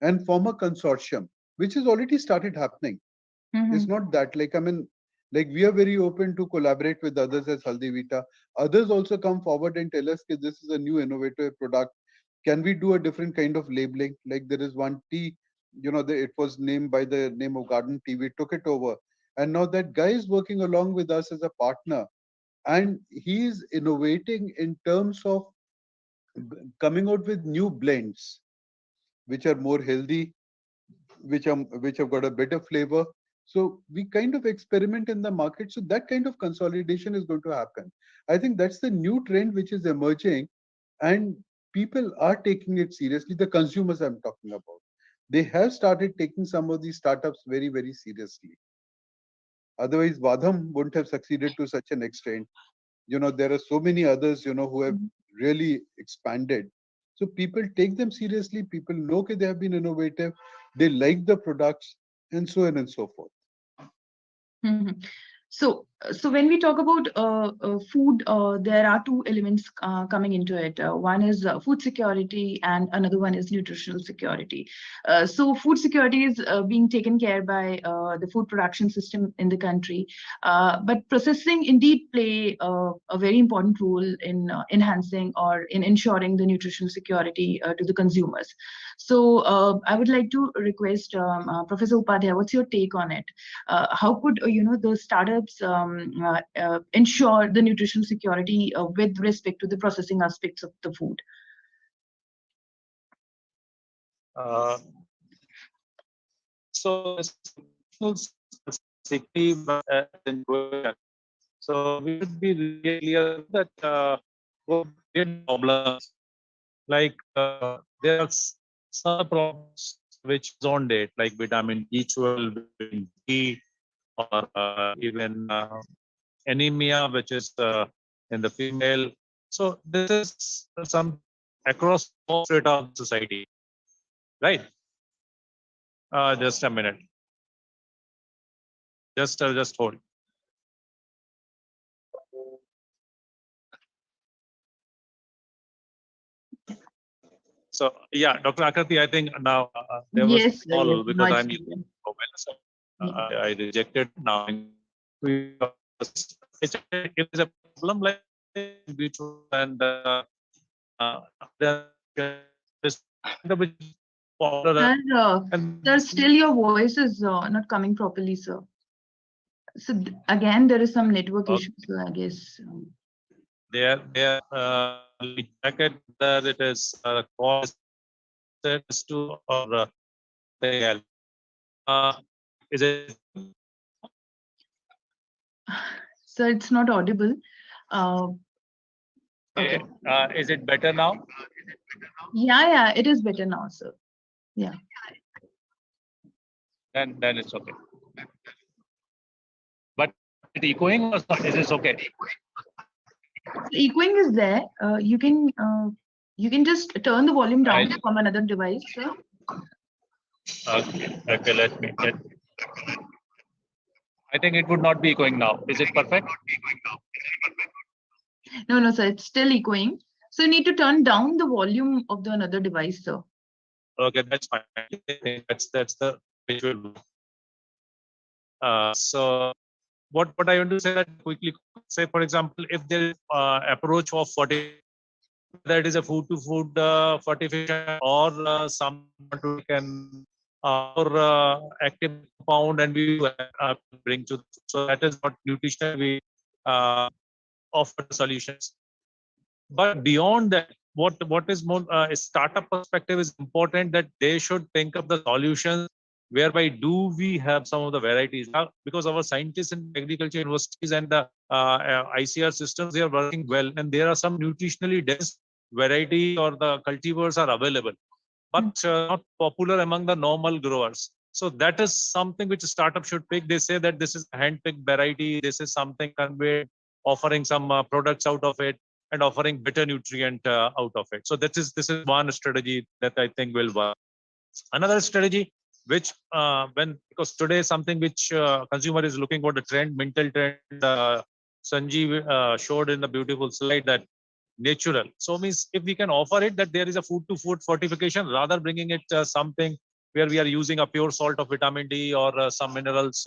and form a consortium, which has already started happening. It's not that like we are very open to collaborate with others as Haldivita. Others also come forward and tell us that this is a new innovative product. Can we do a different kind of labeling? Like there is one tea, it was named by the name of Garden Tea. We took it over. And now that guy is working along with us as a partner. And he is innovating in terms of coming out with new blends, which are more healthy, which have got a better flavor. So we kind of experiment in the market. So that kind of consolidation is going to happen. I think that's the new trend which is emerging, and people are taking it seriously. The consumers I'm talking about, they have started taking some of these startups very, very seriously. Otherwise, Vadham wouldn't have succeeded to such an extent. There are so many others, who have really expanded. So people take them seriously. People know that they have been innovative. They like the products, and so on and so forth. So when we talk about food, there are two elements coming into it. One is food security, and another one is nutritional security. So food security is being taken care by the food production system in the country, but processing indeed play a very important role in enhancing or in ensuring the nutritional security to the consumers. So I would like to request Professor Upadhyay, what's your take on it? How could the startups ensure the nutritional security with respect to the processing aspects of the food? So so we should be really clear that what problems like there are some problems which is on date, like vitamin B12, vitamin D, or even anemia, which is in the female. So this is some across most rate of society, right? Just a minute. Just hold. So yeah, Dr. Akrati, I think now there was Yes, a call because no, I'm using mobile, so I rejected now. It is a problem like and sir, still your voice is not coming properly, sir. So again, there is some network issues, I guess. They are check it that it is cause to or Is it? Sir, it's not audible. Okay. Is it better now? Yeah, it is better now, sir. Yeah. Then it's okay. But it echoing or is this okay? Echoing is there. You can just turn the volume down from another device, sir. Okay, let me. I think it would not be echoing now. Is it perfect? No, sir, it's still echoing. So you need to turn down the volume of the another device, sir. Okay, that's fine. That's the visual. So what I want to say that quickly, say for example, if there is approach of whether it is a food to food fortification or some can or active compound and we bring to, so that is what nutrition we offer solutions. But beyond that, what is more a startup perspective is important, that they should think of the solutions whereby do we have some of the varieties, because our scientists in agriculture universities and the ICR systems, they are working well, and there are some nutritionally dense variety or the cultivars are available, but not popular among the normal growers. So that is something which a startup should pick. They say that this is a hand-picked variety, this is something conveyed, offering some products out of it and offering better nutrient out of it. So this is one strategy that I think will work. Another strategy which because today something which consumer is looking for, the trend, mental trend, Sanjeev showed in the beautiful slide, that natural. So means if we can offer it that there is a food to food fortification, rather bringing it something where we are using a pure salt of vitamin D or some minerals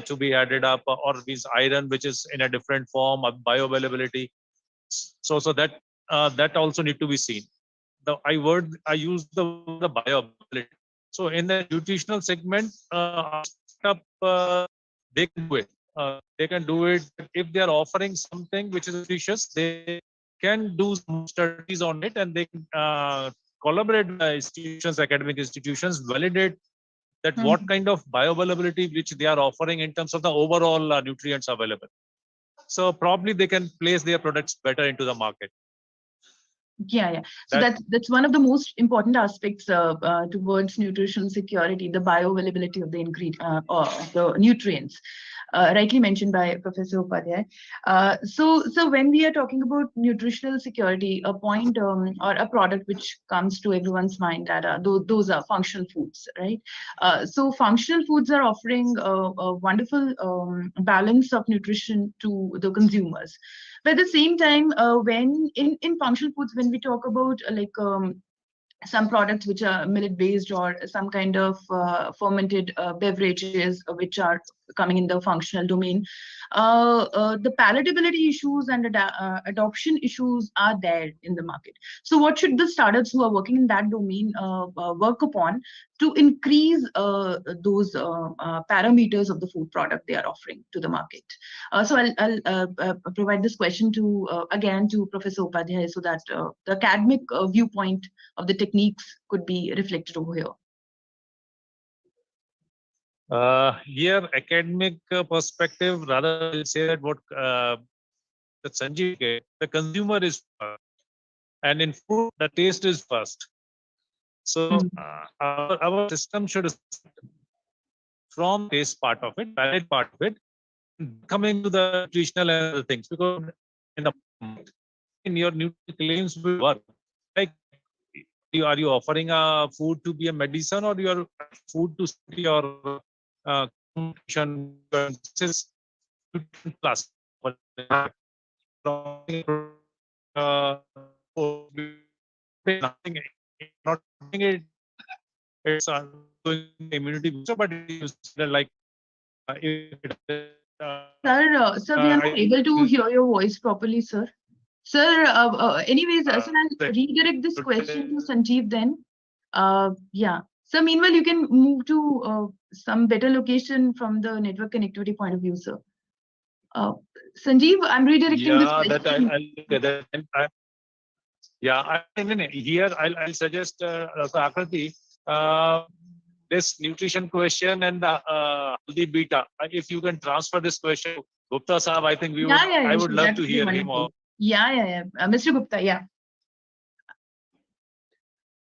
to be added up, or means iron which is in a different form of bioavailability. So that also need to be seen. I use the bioavailability. So in the nutritional segment, they can do it. They can do it if they are offering something which is nutritious. They can do some studies on it, and they can collaborate with institutions, academic institutions, validate that what kind of bioavailability which they are offering in terms of the overall nutrients available. So probably they can place their products better into the market. Yeah. So that's one of the most important aspects towards nutritional security, the bioavailability of the ingredient or the nutrients, rightly mentioned by Professor Upadhyay. So when we are talking about nutritional security, a point or a product which comes to everyone's mind, that those are functional foods, right? So functional foods are offering a wonderful balance of nutrition to the consumers. But at the same time, when in functional foods, when we talk about some products which are millet based or some kind of fermented beverages which are coming in the functional domain, the palatability issues and adoption issues are there in the market. So what should the startups who are working in that domain work upon to increase those parameters of the food product they are offering to the market? So I'll provide this question to again to Professor Upadhyay, so that the academic viewpoint of the techniques could be reflected over here. Here, academic perspective, rather I'll say that what that Sanjeev, the consumer is first, and in food, the taste is first. So our system should start from taste part of it, valid part of it, coming to the nutritional and other things, because in your nutritional claims will work. Like, are you offering a food to be a medicine, or your food to your nutrition plus nothing, not it, it's doing immunity booster, but it's like Sir, we are not able to hear your voice properly, sir. Sir, anyways, sir, I'll redirect this question to Sanjeev then. Yeah. So meanwhile, you can move to some better location from the network connectivity point of view, sir. Sanjeev, I'm redirecting this question. I mean, here I'll suggest Akriti. this nutrition question and the haldi beta. If you can transfer this question to Gupta Sahab, I think I would love to hear him. Mr. Gupta, yeah.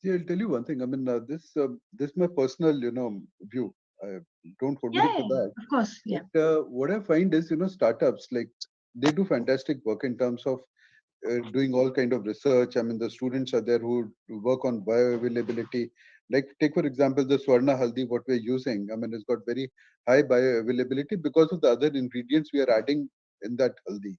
See, I'll tell you one thing. I mean, this is my personal, view. I don't hold me to that. Of course, yeah. But, what I find is, startups like they do fantastic work in terms of doing all kind of research. I mean, the students are there who work on bioavailability. Like, take for example the Swarna Haldi, what we're using. I mean, it's got very high bioavailability because of the other ingredients we are adding in that haldi.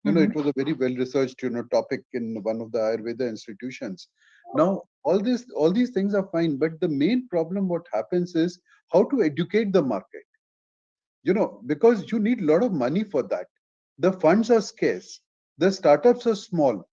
It was a very well-researched, topic in one of the Ayurveda institutions. Now, all these things are fine, but the main problem, what happens is how to educate the market. Because you need a lot of money for that. The funds are scarce. The startups are small.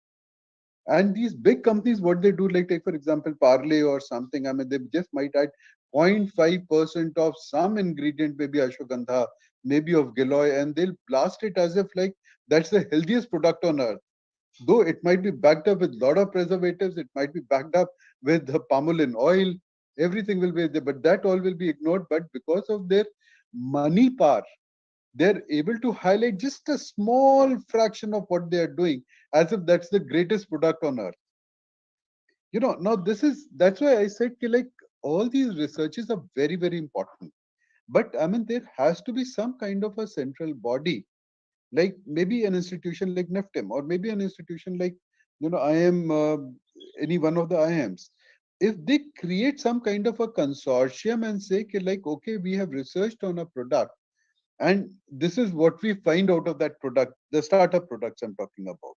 And these big companies, what they do, like take for example, Parley or something, I mean, they just might add 0.5% of some ingredient, maybe ashwagandha, maybe of giloy, and they'll blast it as if like that's the healthiest product on earth. Though it might be backed up with a lot of preservatives, it might be backed up with the palmolin oil, everything will be there, but that all will be ignored. But because of their money power, they're able to highlight just a small fraction of what they are doing as if that's the greatest product on earth. Now that's why I said like all these researches are very, very important. But I mean, there has to be some kind of a central body, like maybe an institution like NIFTM, or maybe an institution like, IM, any one of the IMs. If they create some kind of a consortium and say, like, okay, we have researched on a product, and this is what we find out of that product, the startup products I'm talking about.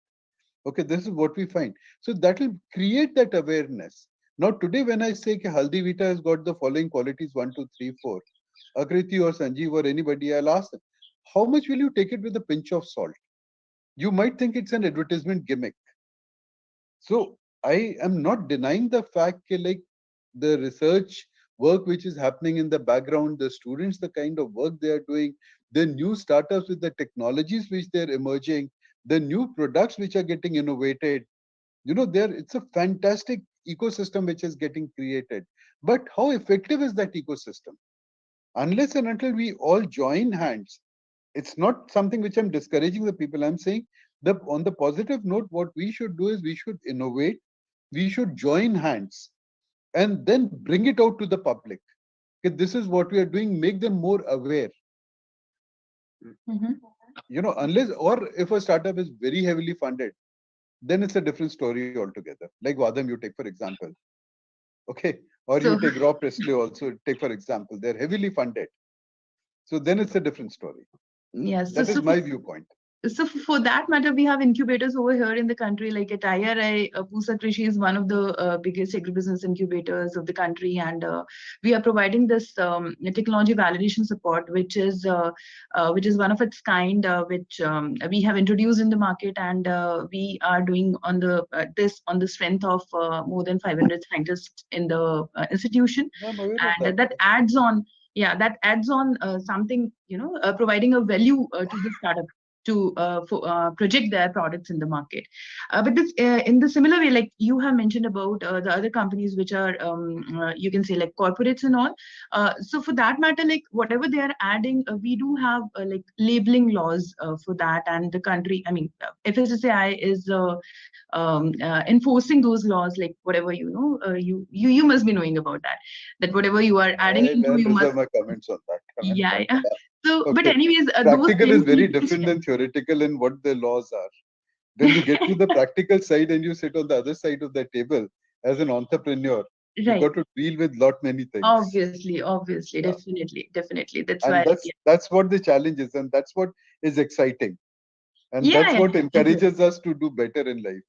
Okay, this is what we find. So that will create that awareness. Now, today, when I say Haldi Vita has got the following qualities 1, 2, 3, 4, Akriti or Sanjeev or anybody, I'll ask them, how much will you take it with a pinch of salt? You might think it's an advertisement gimmick. So I am not denying the fact that like the research work which is happening in the background, the students, the kind of work they are doing, the new startups with the technologies which they're emerging, the new products which are getting innovated, it's a fantastic ecosystem which is getting created. But how effective is that ecosystem? Unless and until we all join hands, it's not something which I'm discouraging the people. I'm saying on the positive note, what we should do is we should innovate, we should join hands, and then bring it out to the public. Okay, this is what we are doing, make them more aware. Unless, or if a startup is very heavily funded, then it's a different story altogether. Like Vadam, you take for example. Okay, or you take Raw Presley also, take for example, they're heavily funded. So then it's a different story. Yes, that is my viewpoint. So for that matter, we have incubators over here in the country, like at Iari, Pusa Krishi is one of the biggest agribusiness incubators of the country, and we are providing this technology validation support, which is one of its kind, which we have introduced in the market, and we are doing on the strength of more than 500 scientists in the institution, and that adds on. Yeah, that adds on something, providing a value to the startup to project their products in the market. But this, in the similar way, like you have mentioned about the other companies which are, you can say like corporates and all. So for that matter, like whatever they are adding, we do have like labeling laws for that, and the country, I mean, FSSAI is enforcing those laws, like whatever, you must be knowing about that whatever you are adding into, you must. My comments on that. Yeah. So, okay. But anyways, practical is very different than theoretical in what the laws are. When you get to the practical side and you sit on the other side of the table as an entrepreneur, you've got to deal with many things. Obviously, yeah. Definitely. That's what the challenge is, and that's what is exciting, and that's what encourages us to do better in life.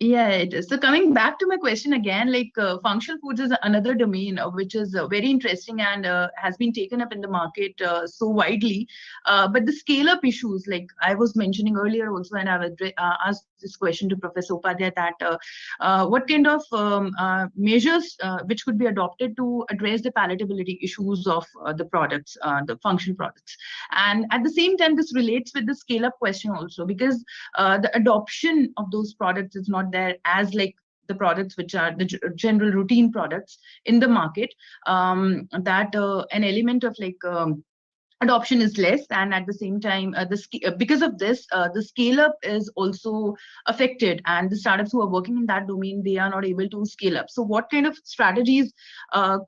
Yeah, it is. So coming back to my question again, like functional foods is another domain which is very interesting and has been taken up in the market so widely. But the scale-up issues, like I was mentioning earlier also, and I was asked this question to Professor Upadhyay, that what kind of measures which could be adopted to address the palatability issues of the products, the functional products. And at the same time, this relates with the scale-up question also, because the adoption of those products is not there as like the products which are the general routine products in the market, that an element of like adoption is less, and at the same time because of this the scale up is also affected, and the startups who are working in that domain, they are not able to scale up. So what kind of strategies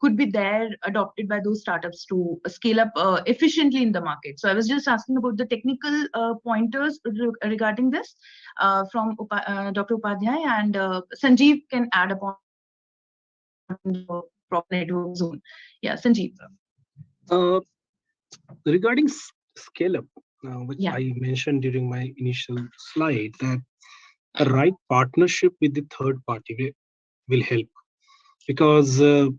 could be there adopted by those startups to scale up efficiently in the market? So I was just asking about the technical pointers regarding this from Dr. Upadhyay, and Sanjeev can add upon the proper network zone. Yeah, Sanjeev. Regarding scale up, which I mentioned during my initial slide, that a right partnership with the third party will help, because as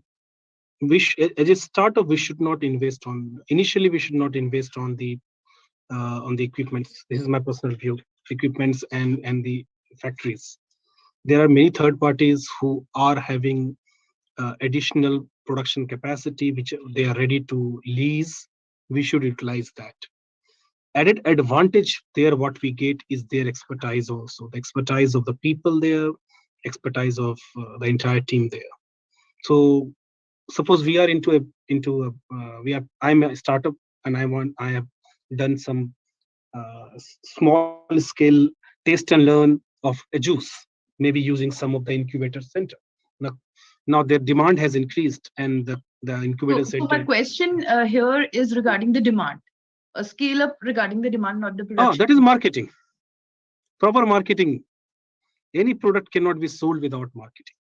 a startup, we should not invest on initially. We should not invest on the equipments. This is my personal view. Equipments and the factories. There are many third parties who are having additional production capacity which they are ready to lease. We should utilize that. Added advantage there, what we get is their expertise also, the expertise of the people there, expertise of the entire team there. So suppose we are I'm a startup and I have done some small scale test and learn of a juice, maybe using some of the incubator center. Now their demand has increased, and the incubator center. So my question here is regarding the demand. A scale up regarding the demand, not the production. That is marketing. Proper marketing. Any product cannot be sold without marketing.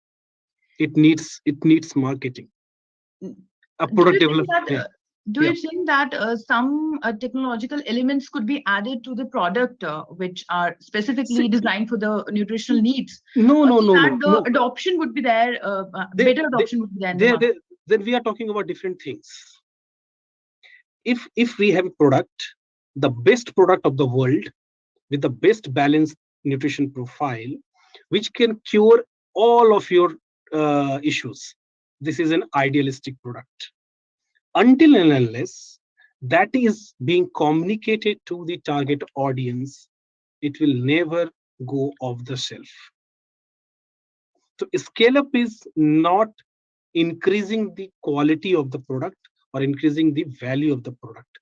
It needs marketing. A product development. Do you think that some technological elements could be added to the product which are specifically designed for the nutritional needs? No. Adoption would be there, better adoption would be there. Then we are talking about different things. If we have a product, the best product of the world with the best balanced nutrition profile, which can cure all of your issues, this is an idealistic product. Until and unless that is being communicated to the target audience, it will never go off the shelf. So scale up is not increasing the quality of the product or increasing the value of the product.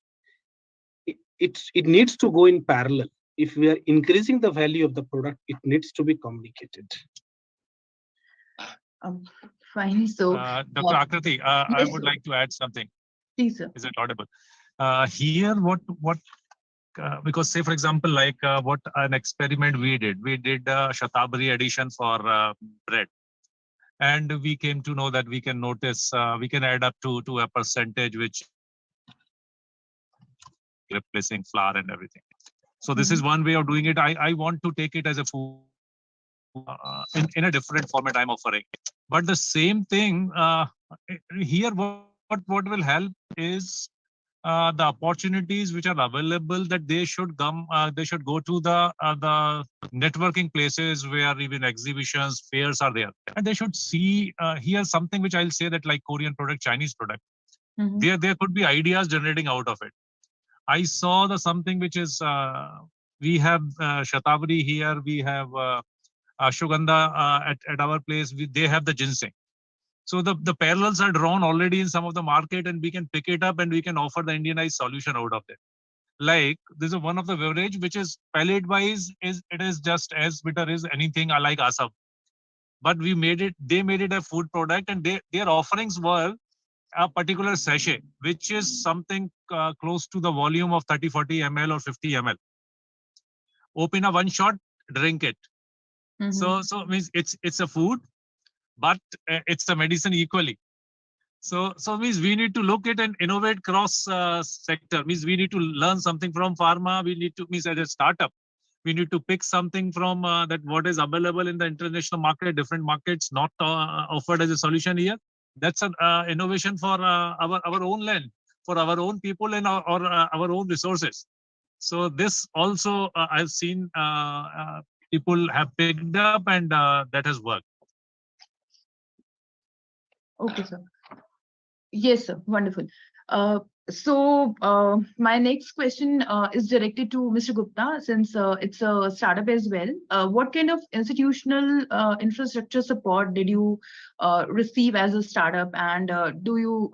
It needs to go in parallel. If we are increasing the value of the product, it needs to be communicated. Fine. So, Dr. Akriti, I would like to add something. Please, sir. Is it audible? Here, what because say for example, like what an experiment we did Shatabdi addition for bread, and we came to know that we can notice we can add up to a percentage which replacing flour and everything. So this is one way of doing it. I want to take it as a food in a different format I'm offering, but the same thing here. What will help is the opportunities which are available, that they should come. They should go to the networking places where even exhibitions, fairs are there, and they should see here something which I'll say that like Korean product, Chinese product. There could be ideas generating out of it. I saw the something which is we have Shatabdi here, we have Ashwagandha at our place. They have the ginseng. So the parallels are drawn already in some of the market, and we can pick it up and we can offer the Indianized solution out of it. Like this is one of the beverage which is palate wise it is just as bitter as anything I like asam. But they made it a food product, and their offerings were a particular sachet, which is something close to the volume of 30-40 ml or 50 ml. Open a one shot, drink it. So means it's a food, but it's a medicine equally. So means we need to look at and innovate cross sector. Means we need to learn something from pharma. We need to, means as a startup, we need to pick something from that what is available in the international market, different markets, not offered as a solution here. That's an innovation for our own land, for our own people and our own resources. So this also I've seen people have picked up, and that has worked. Okay, sir. Yes, sir. Wonderful. So my next question is directed to Mr. Gupta, since it's a startup as well. What kind of institutional infrastructure support did you receive as a startup, and do you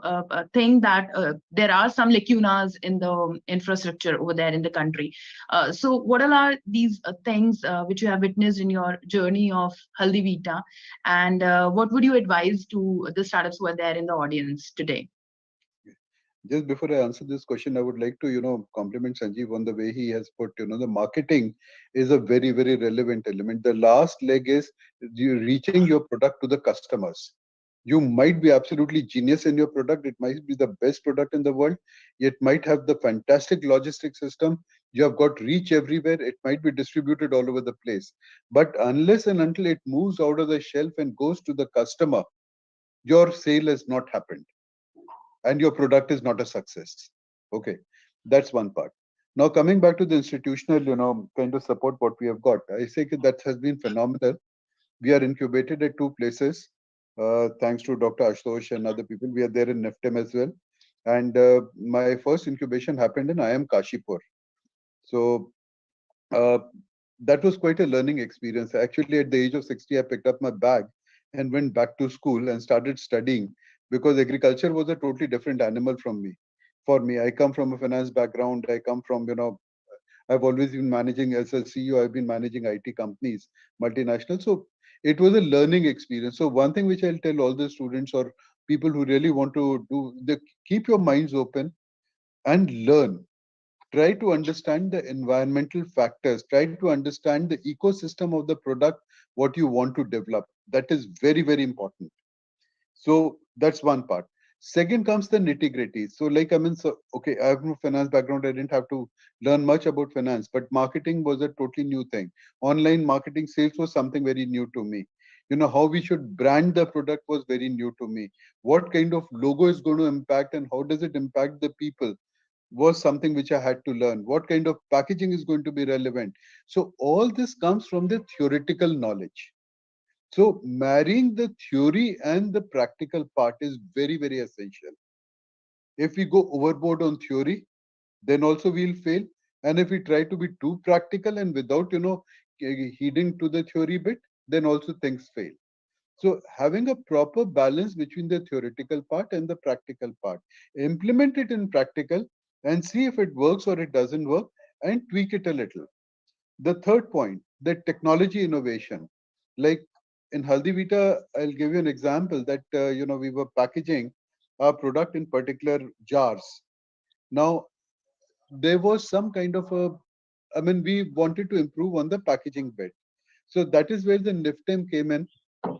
think that there are some lacunas in the infrastructure over there in the country? So what all are these things which you have witnessed in your journey of Haldi Vita, and what would you advise to the startups who are there in the audience today? Just before I answer this question, I would like to, compliment Sanjeev on the way he has put, the marketing is a very, very relevant element. The last leg is you reaching your product to the customers. You might be absolutely genius in your product. It might be the best product in the world. It might have the fantastic logistic system. You have got reach everywhere. It might be distributed all over the place. But unless and until it moves out of the shelf and goes to the customer, your sale has not happened and your product is not a success. Okay, that's one part. Now coming back to the institutional, kind of support what we have got, I say that has been phenomenal. We are incubated at two places, thanks to Dr. Ashutosh and other people. We are there in NIFTEM as well. And my first incubation happened in IM Kashipur. So uh, that was quite a learning experience. Actually, at the age of 60, I picked up my bag and went back to school and started studying because agriculture was a totally different animal from me. For me, I come from a finance background. I come from, I've always been managing as a CEO, I've been managing IT companies, multinational. So it was a learning experience. So one thing which I'll tell all the students or people who really want to do, keep your minds open and learn. Try to understand the environmental factors, try to understand the ecosystem of the product, what you want to develop. That is very, very important. So that's one part. Second comes the nitty gritty. So like, I mean, so okay, I have no finance background. I didn't have to learn much about finance, but marketing was a totally new thing. Online marketing sales was something very new to me. How we should brand the product was very new to me. What kind of logo is going to impact and how does it impact the people was something which I had to learn. What kind of packaging is going to be relevant? So all this comes from the theoretical knowledge. So marrying the theory and the practical part is very, very essential. If we go overboard on theory, then also we'll fail. And if we try to be too practical and without, heeding to the theory bit, then also things fail. So having a proper balance between the theoretical part and the practical part, implement it in practical and see if it works or it doesn't work and tweak it a little. The third point, the technology innovation. Like in Haldi Vita, I'll give you an example that, we were packaging our product in particular jars. Now, there was some kind of we wanted to improve on the packaging bit. So that is where the NIFTEM came in,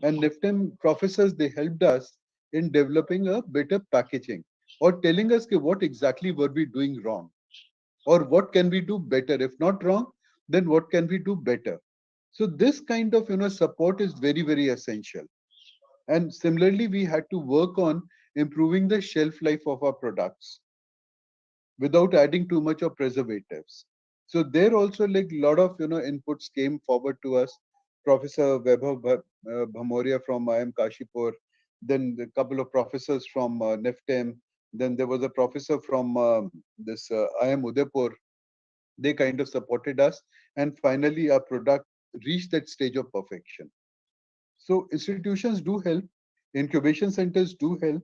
and NIFTEM professors, they helped us in developing a better packaging or telling us what exactly were we doing wrong or what can we do better. If not wrong, then what can we do better? So this kind of support is very, very essential. And similarly, we had to work on improving the shelf life of our products without adding too much of preservatives. So there also like a lot of inputs came forward to us. Professor Bhamoria from IM Kashipur, then a couple of professors from NIFTEM, then there was a professor from this IM Udaipur. They kind of supported us, and finally our product reached that stage of perfection. So institutions do help, incubation centers do help,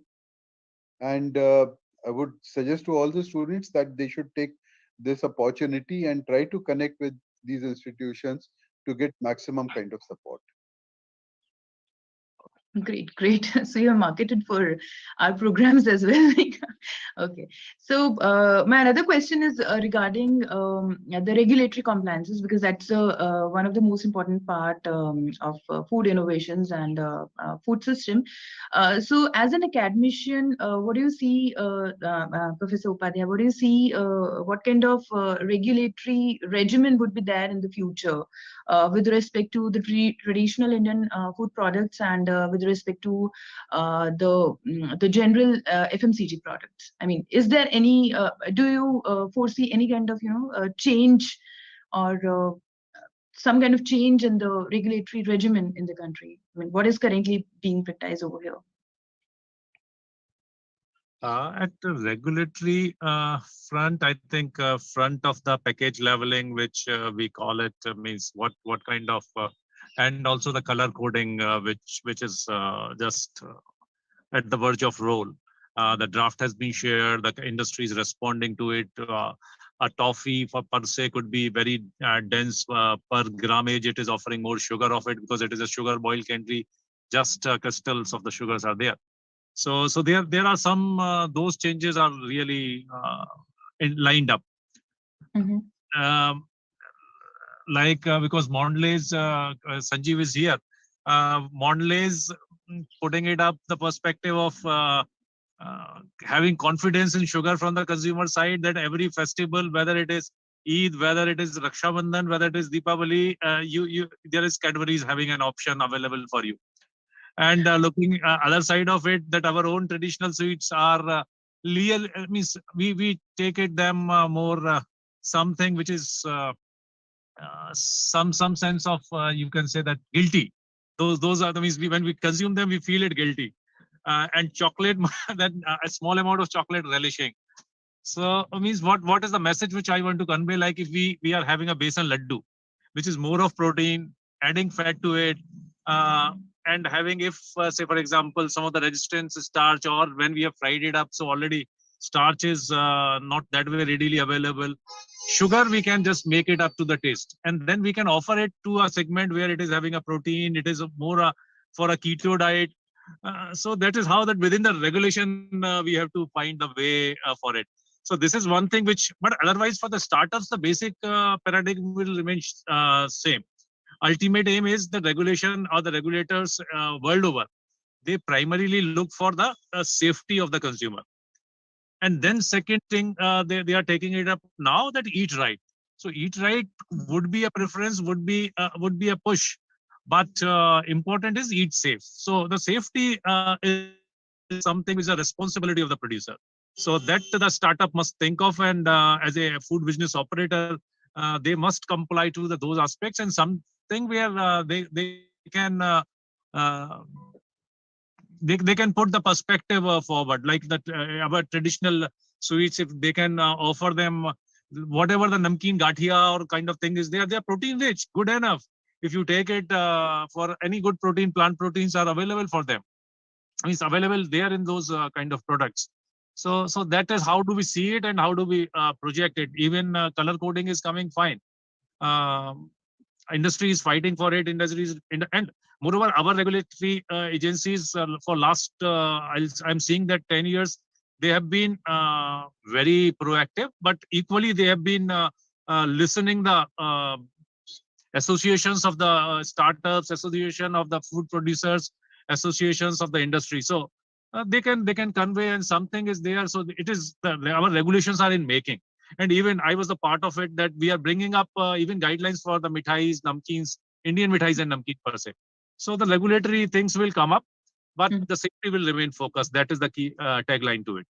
and I would suggest to all the students that they should take this opportunity and try to connect with these institutions to get maximum kind of support. Great, great. So you're marketed for our programs as well. Okay. So my another question is regarding the regulatory compliances, because that's one of the most important part of food innovations and food system. So as an academician, what do you see, Professor Upadhyay, what do you see, what kind of regulatory regimen would be there in the future with respect to the traditional Indian food products and with respect to the general FMCG products? I mean, is there any? Do you foresee any kind of change or some kind of change in the regulatory regimen in the country? I mean, what is currently being practiced over here? At the regulatory front, I think front of the package leveling, which we call it, means what kind of, and also the color coding, which is just at the verge of roll. The draft has been shared. The industry is responding to it. A toffee for per se could be very dense per grammage. It is offering more sugar of it because it is a sugar boil candy. Just crystals of the sugars are there. So there are some those changes are really lined up. Um, like because Mondelez, Sanjeev is here. Mondelez putting it up the perspective of having confidence in sugar from the consumer side, that every festival, whether it is Eid, whether it is Raksha Bandhan, whether it is Deepavali, there is Cadbury's having an option available for you. And looking other side of it, that our own traditional sweets are real, means we take it them more something which is some sense of you can say that guilty. Those are the means when we consume them we feel it guilty. And chocolate, that a small amount of chocolate relishing. So means what is the message which I want to convey? Like if we are having a besan laddu, which is more of protein, adding fat to it, and having, if say for example some of the resistance starch, or when we have fried it up, so already starch is not that way readily available. Sugar we can just make it up to the taste, and then we can offer it to a segment where it is having a protein. It is more for a keto diet. So that is how that within the regulation we have to find the way for it. So this is one thing which, but otherwise for the startups, the basic paradigm will remain same. Ultimate aim is the regulation or the regulators world over. They primarily look for the safety of the consumer. And then second thing, they are taking it up now, that eat right. So eat right would be a preference, would be a push, but important is eat safe. So the safety is something which is a responsibility of the producer. So that the startup must think of, and as a food business operator, they must comply to those aspects, and something where they can they can put the perspective forward, like that our traditional sweets, if they can offer them whatever the namkeen gathia or kind of thing is there, they are protein rich, good enough. If you take it for any good protein, plant proteins are available for them. It's available there in those kind of products. So that is how do we see it and how do we project it. Even color coding is coming fine. Industry is fighting for it. And moreover, our regulatory agencies for last I'm seeing that 10 years they have been very proactive, but equally they have been listening the associations of the startups, association of the food producers, associations of the industry. So they can convey, and something is there. So it is our regulations are in making. And even I was a part of it, that we are bringing up even guidelines for the mithais, namkeens, Indian mithais and namkeen per se. So the regulatory things will come up, but the safety will remain focused. That is the key tagline to it.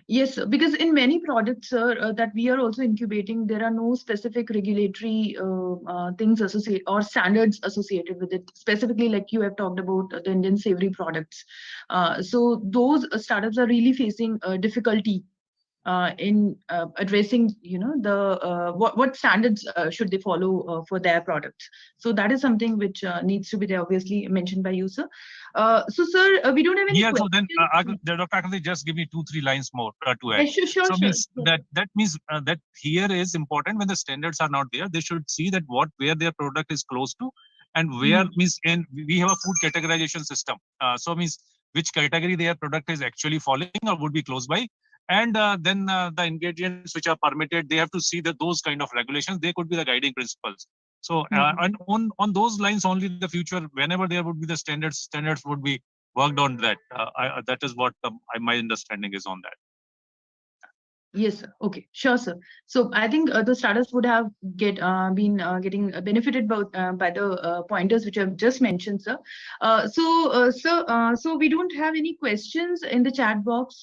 Yes, sir, because in many products, sir, that we are also incubating, there are no specific regulatory things associated or standards associated with it. Specifically, like you have talked about the Indian savory products. So those startups are really facing difficulty in addressing, the what standards should they follow for their products. So that is something which needs to be there, obviously mentioned by you, sir. So, sir, we don't have any Yeah, questions. so then Dr. Akriti, just give me 2-3 lines more to add. Yes, sure. Means that means that here is important when the standards are not there. They should see that where their product is close to, and where means, and we have a food categorization system. So means which category their product is actually falling or would be close by, and then the ingredients which are permitted. They have to see that those kind of regulations. They could be the guiding principles. So and on those lines only, the future, whenever there would be the standards would be worked on that. That is what my understanding is on that. Yes, sir. Okay, sure, sir. So I think the startups would have been getting benefited by the pointers which I've just mentioned, sir. So we don't have any questions in the chat box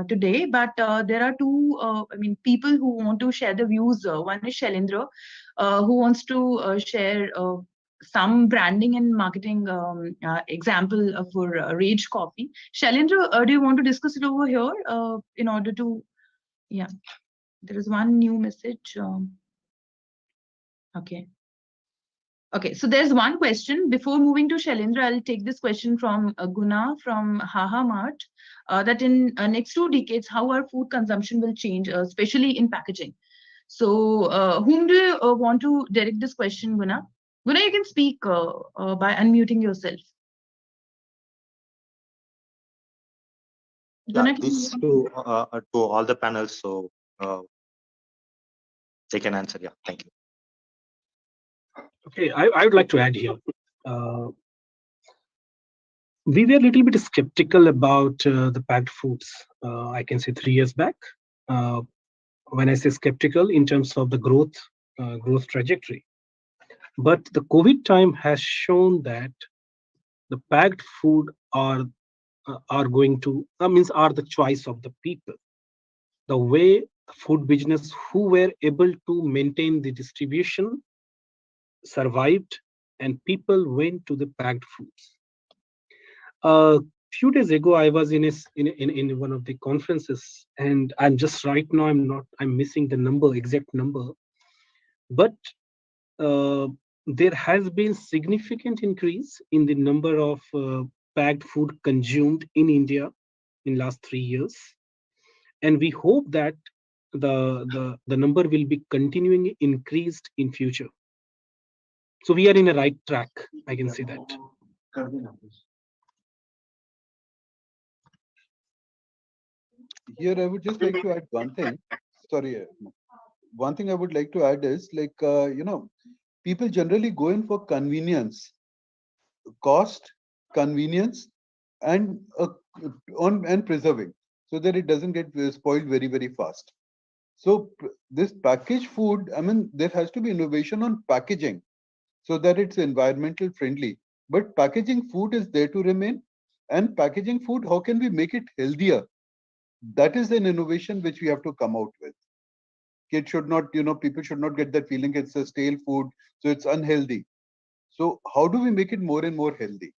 today, but there are two, people who want to share the views. One is Shailendra, who wants to share some branding and marketing example for Rage Coffee. Shailendra, do you want to discuss it over here in order to, yeah, there is one new message. Okay. Okay, so there's one question. Before moving to Shailendra, I'll take this question from Guna from Haha Mart, that in next 2 decades, how our food consumption will change, especially in packaging. So whom do you want to direct this question, Guna? Guna, you can speak by unmuting yourself. Yeah, this to all the panels, so they can answer. Yeah, thank you. Okay, I would like to add here. We were a little bit skeptical about the packed foods. I can say 3 years back. When I say skeptical, in terms of the growth trajectory. But the COVID time has shown that the packed food are going to are the choice of the people. The way food business who were able to maintain the distribution survived, and people went to the packed foods. A few days ago, I was in one of the conferences, and I'm just right now I'm missing the exact number, but there has been significant increase in the number of packed food consumed in India in last 3 years, and we hope that the number will be continuing increased in future. So we are in a right track, I can say that. Here, I would just like to add one thing. Sorry, one thing I would like to add is like, people generally go in for convenience, cost, convenience, and and preserving, so that it doesn't get spoiled very, very fast. So this packaged food, I mean, there has to be innovation on packaging so that it's environmental friendly. But packaging food is there to remain. And packaging food, how can we make it healthier? That is an innovation which we have to come out with. Kids should not, people should not get that feeling it's a stale food, so it's unhealthy. So how do we make it more and more healthy?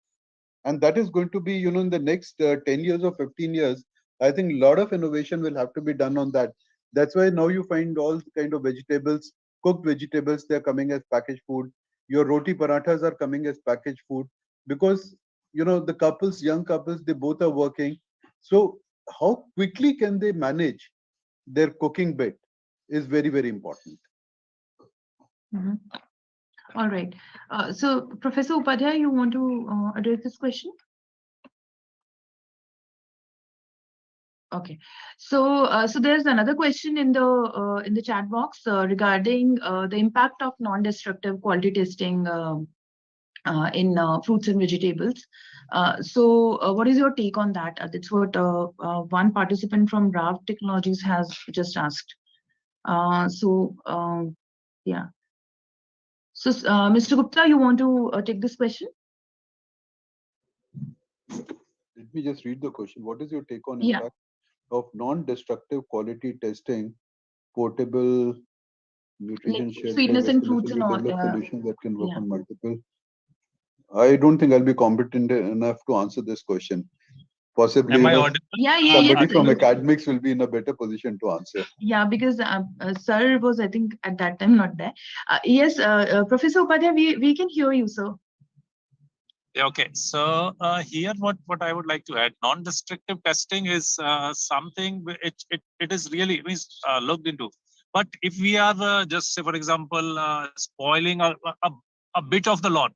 And that is going to be, in the next 10 years or 15 years, I think a lot of innovation will have to be done on that. That's why now you find all kind of vegetables, cooked vegetables, they're coming as packaged food. Your roti parathas are coming as packaged food because, the couples, young couples, they both are working. So how quickly can they manage their cooking bit is very, very important. Mm-hmm. All right. So Professor Upadhyay, you want to address this question? Okay, so so there's another question in the chat box regarding the impact of non-destructive quality testing in fruits and vegetables. So what is your take on that? That's what one participant from RAV Technologies has just asked. Yeah. So Mr. Gupta, you want to take this question? Let me just read the question. What is your take on impact of non-destructive quality testing, portable nutrition, like sweetness and fruits and all solutions that can work on multiple? I don't think I'll be competent enough to answer this question. Possibly, somebody from academics will be in a better position to answer. Yeah, because sir was, I think, at that time not there. Yes, Professor Upadhyay, we can hear you, sir. Okay, so here what I would like to add, non-destructive testing is something it is really looked into. But if we are just say, for example, spoiling a bit of the lot,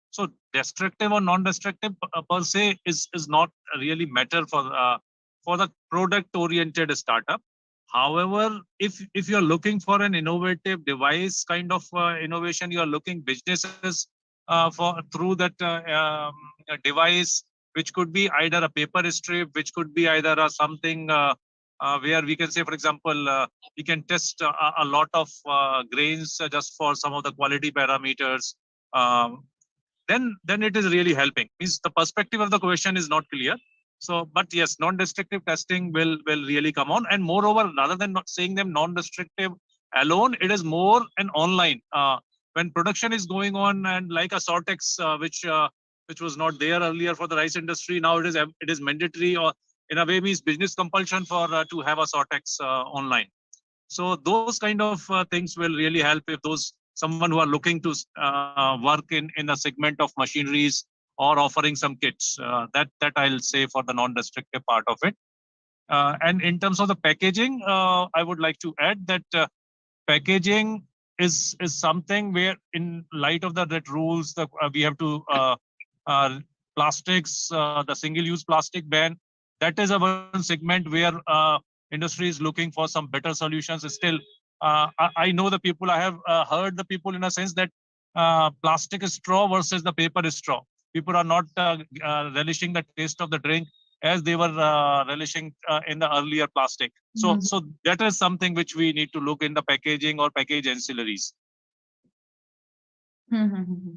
so destructive or non-destructive per se is not really matter for the product-oriented startup. However, if you are looking for an innovative device kind of innovation, you are looking businesses through that device, which could be either a paper strip, which could be either something where we can say, for example, we can test a lot of grains just for some of the quality parameters. Then it is really helping. Means the perspective of the question is not clear. So, but yes, non-destructive testing will really come on. And moreover, rather than not saying them non-destructive alone, it is more an online. when production is going on, and like a Sortex, which was not there earlier for the rice industry, now it is mandatory, or in a way means business compulsion for to have a Sortex online. So those kind of things will really help if those someone who are looking to work in a segment of machineries or offering some kits. That I'll say for the non-restrictive part of it. And in terms of the packaging, I would like to add that packaging is something where, in light of the rules, we have to plastics, the single-use plastic ban. That is a one segment where industry is looking for some better solutions. Still, I know the people. I have heard the people in a sense that plastic straw versus the paper straw. People are not relishing the taste of the drink as they were relishing in the earlier plastic. So that is something which we need to look in the packaging or package ancillaries.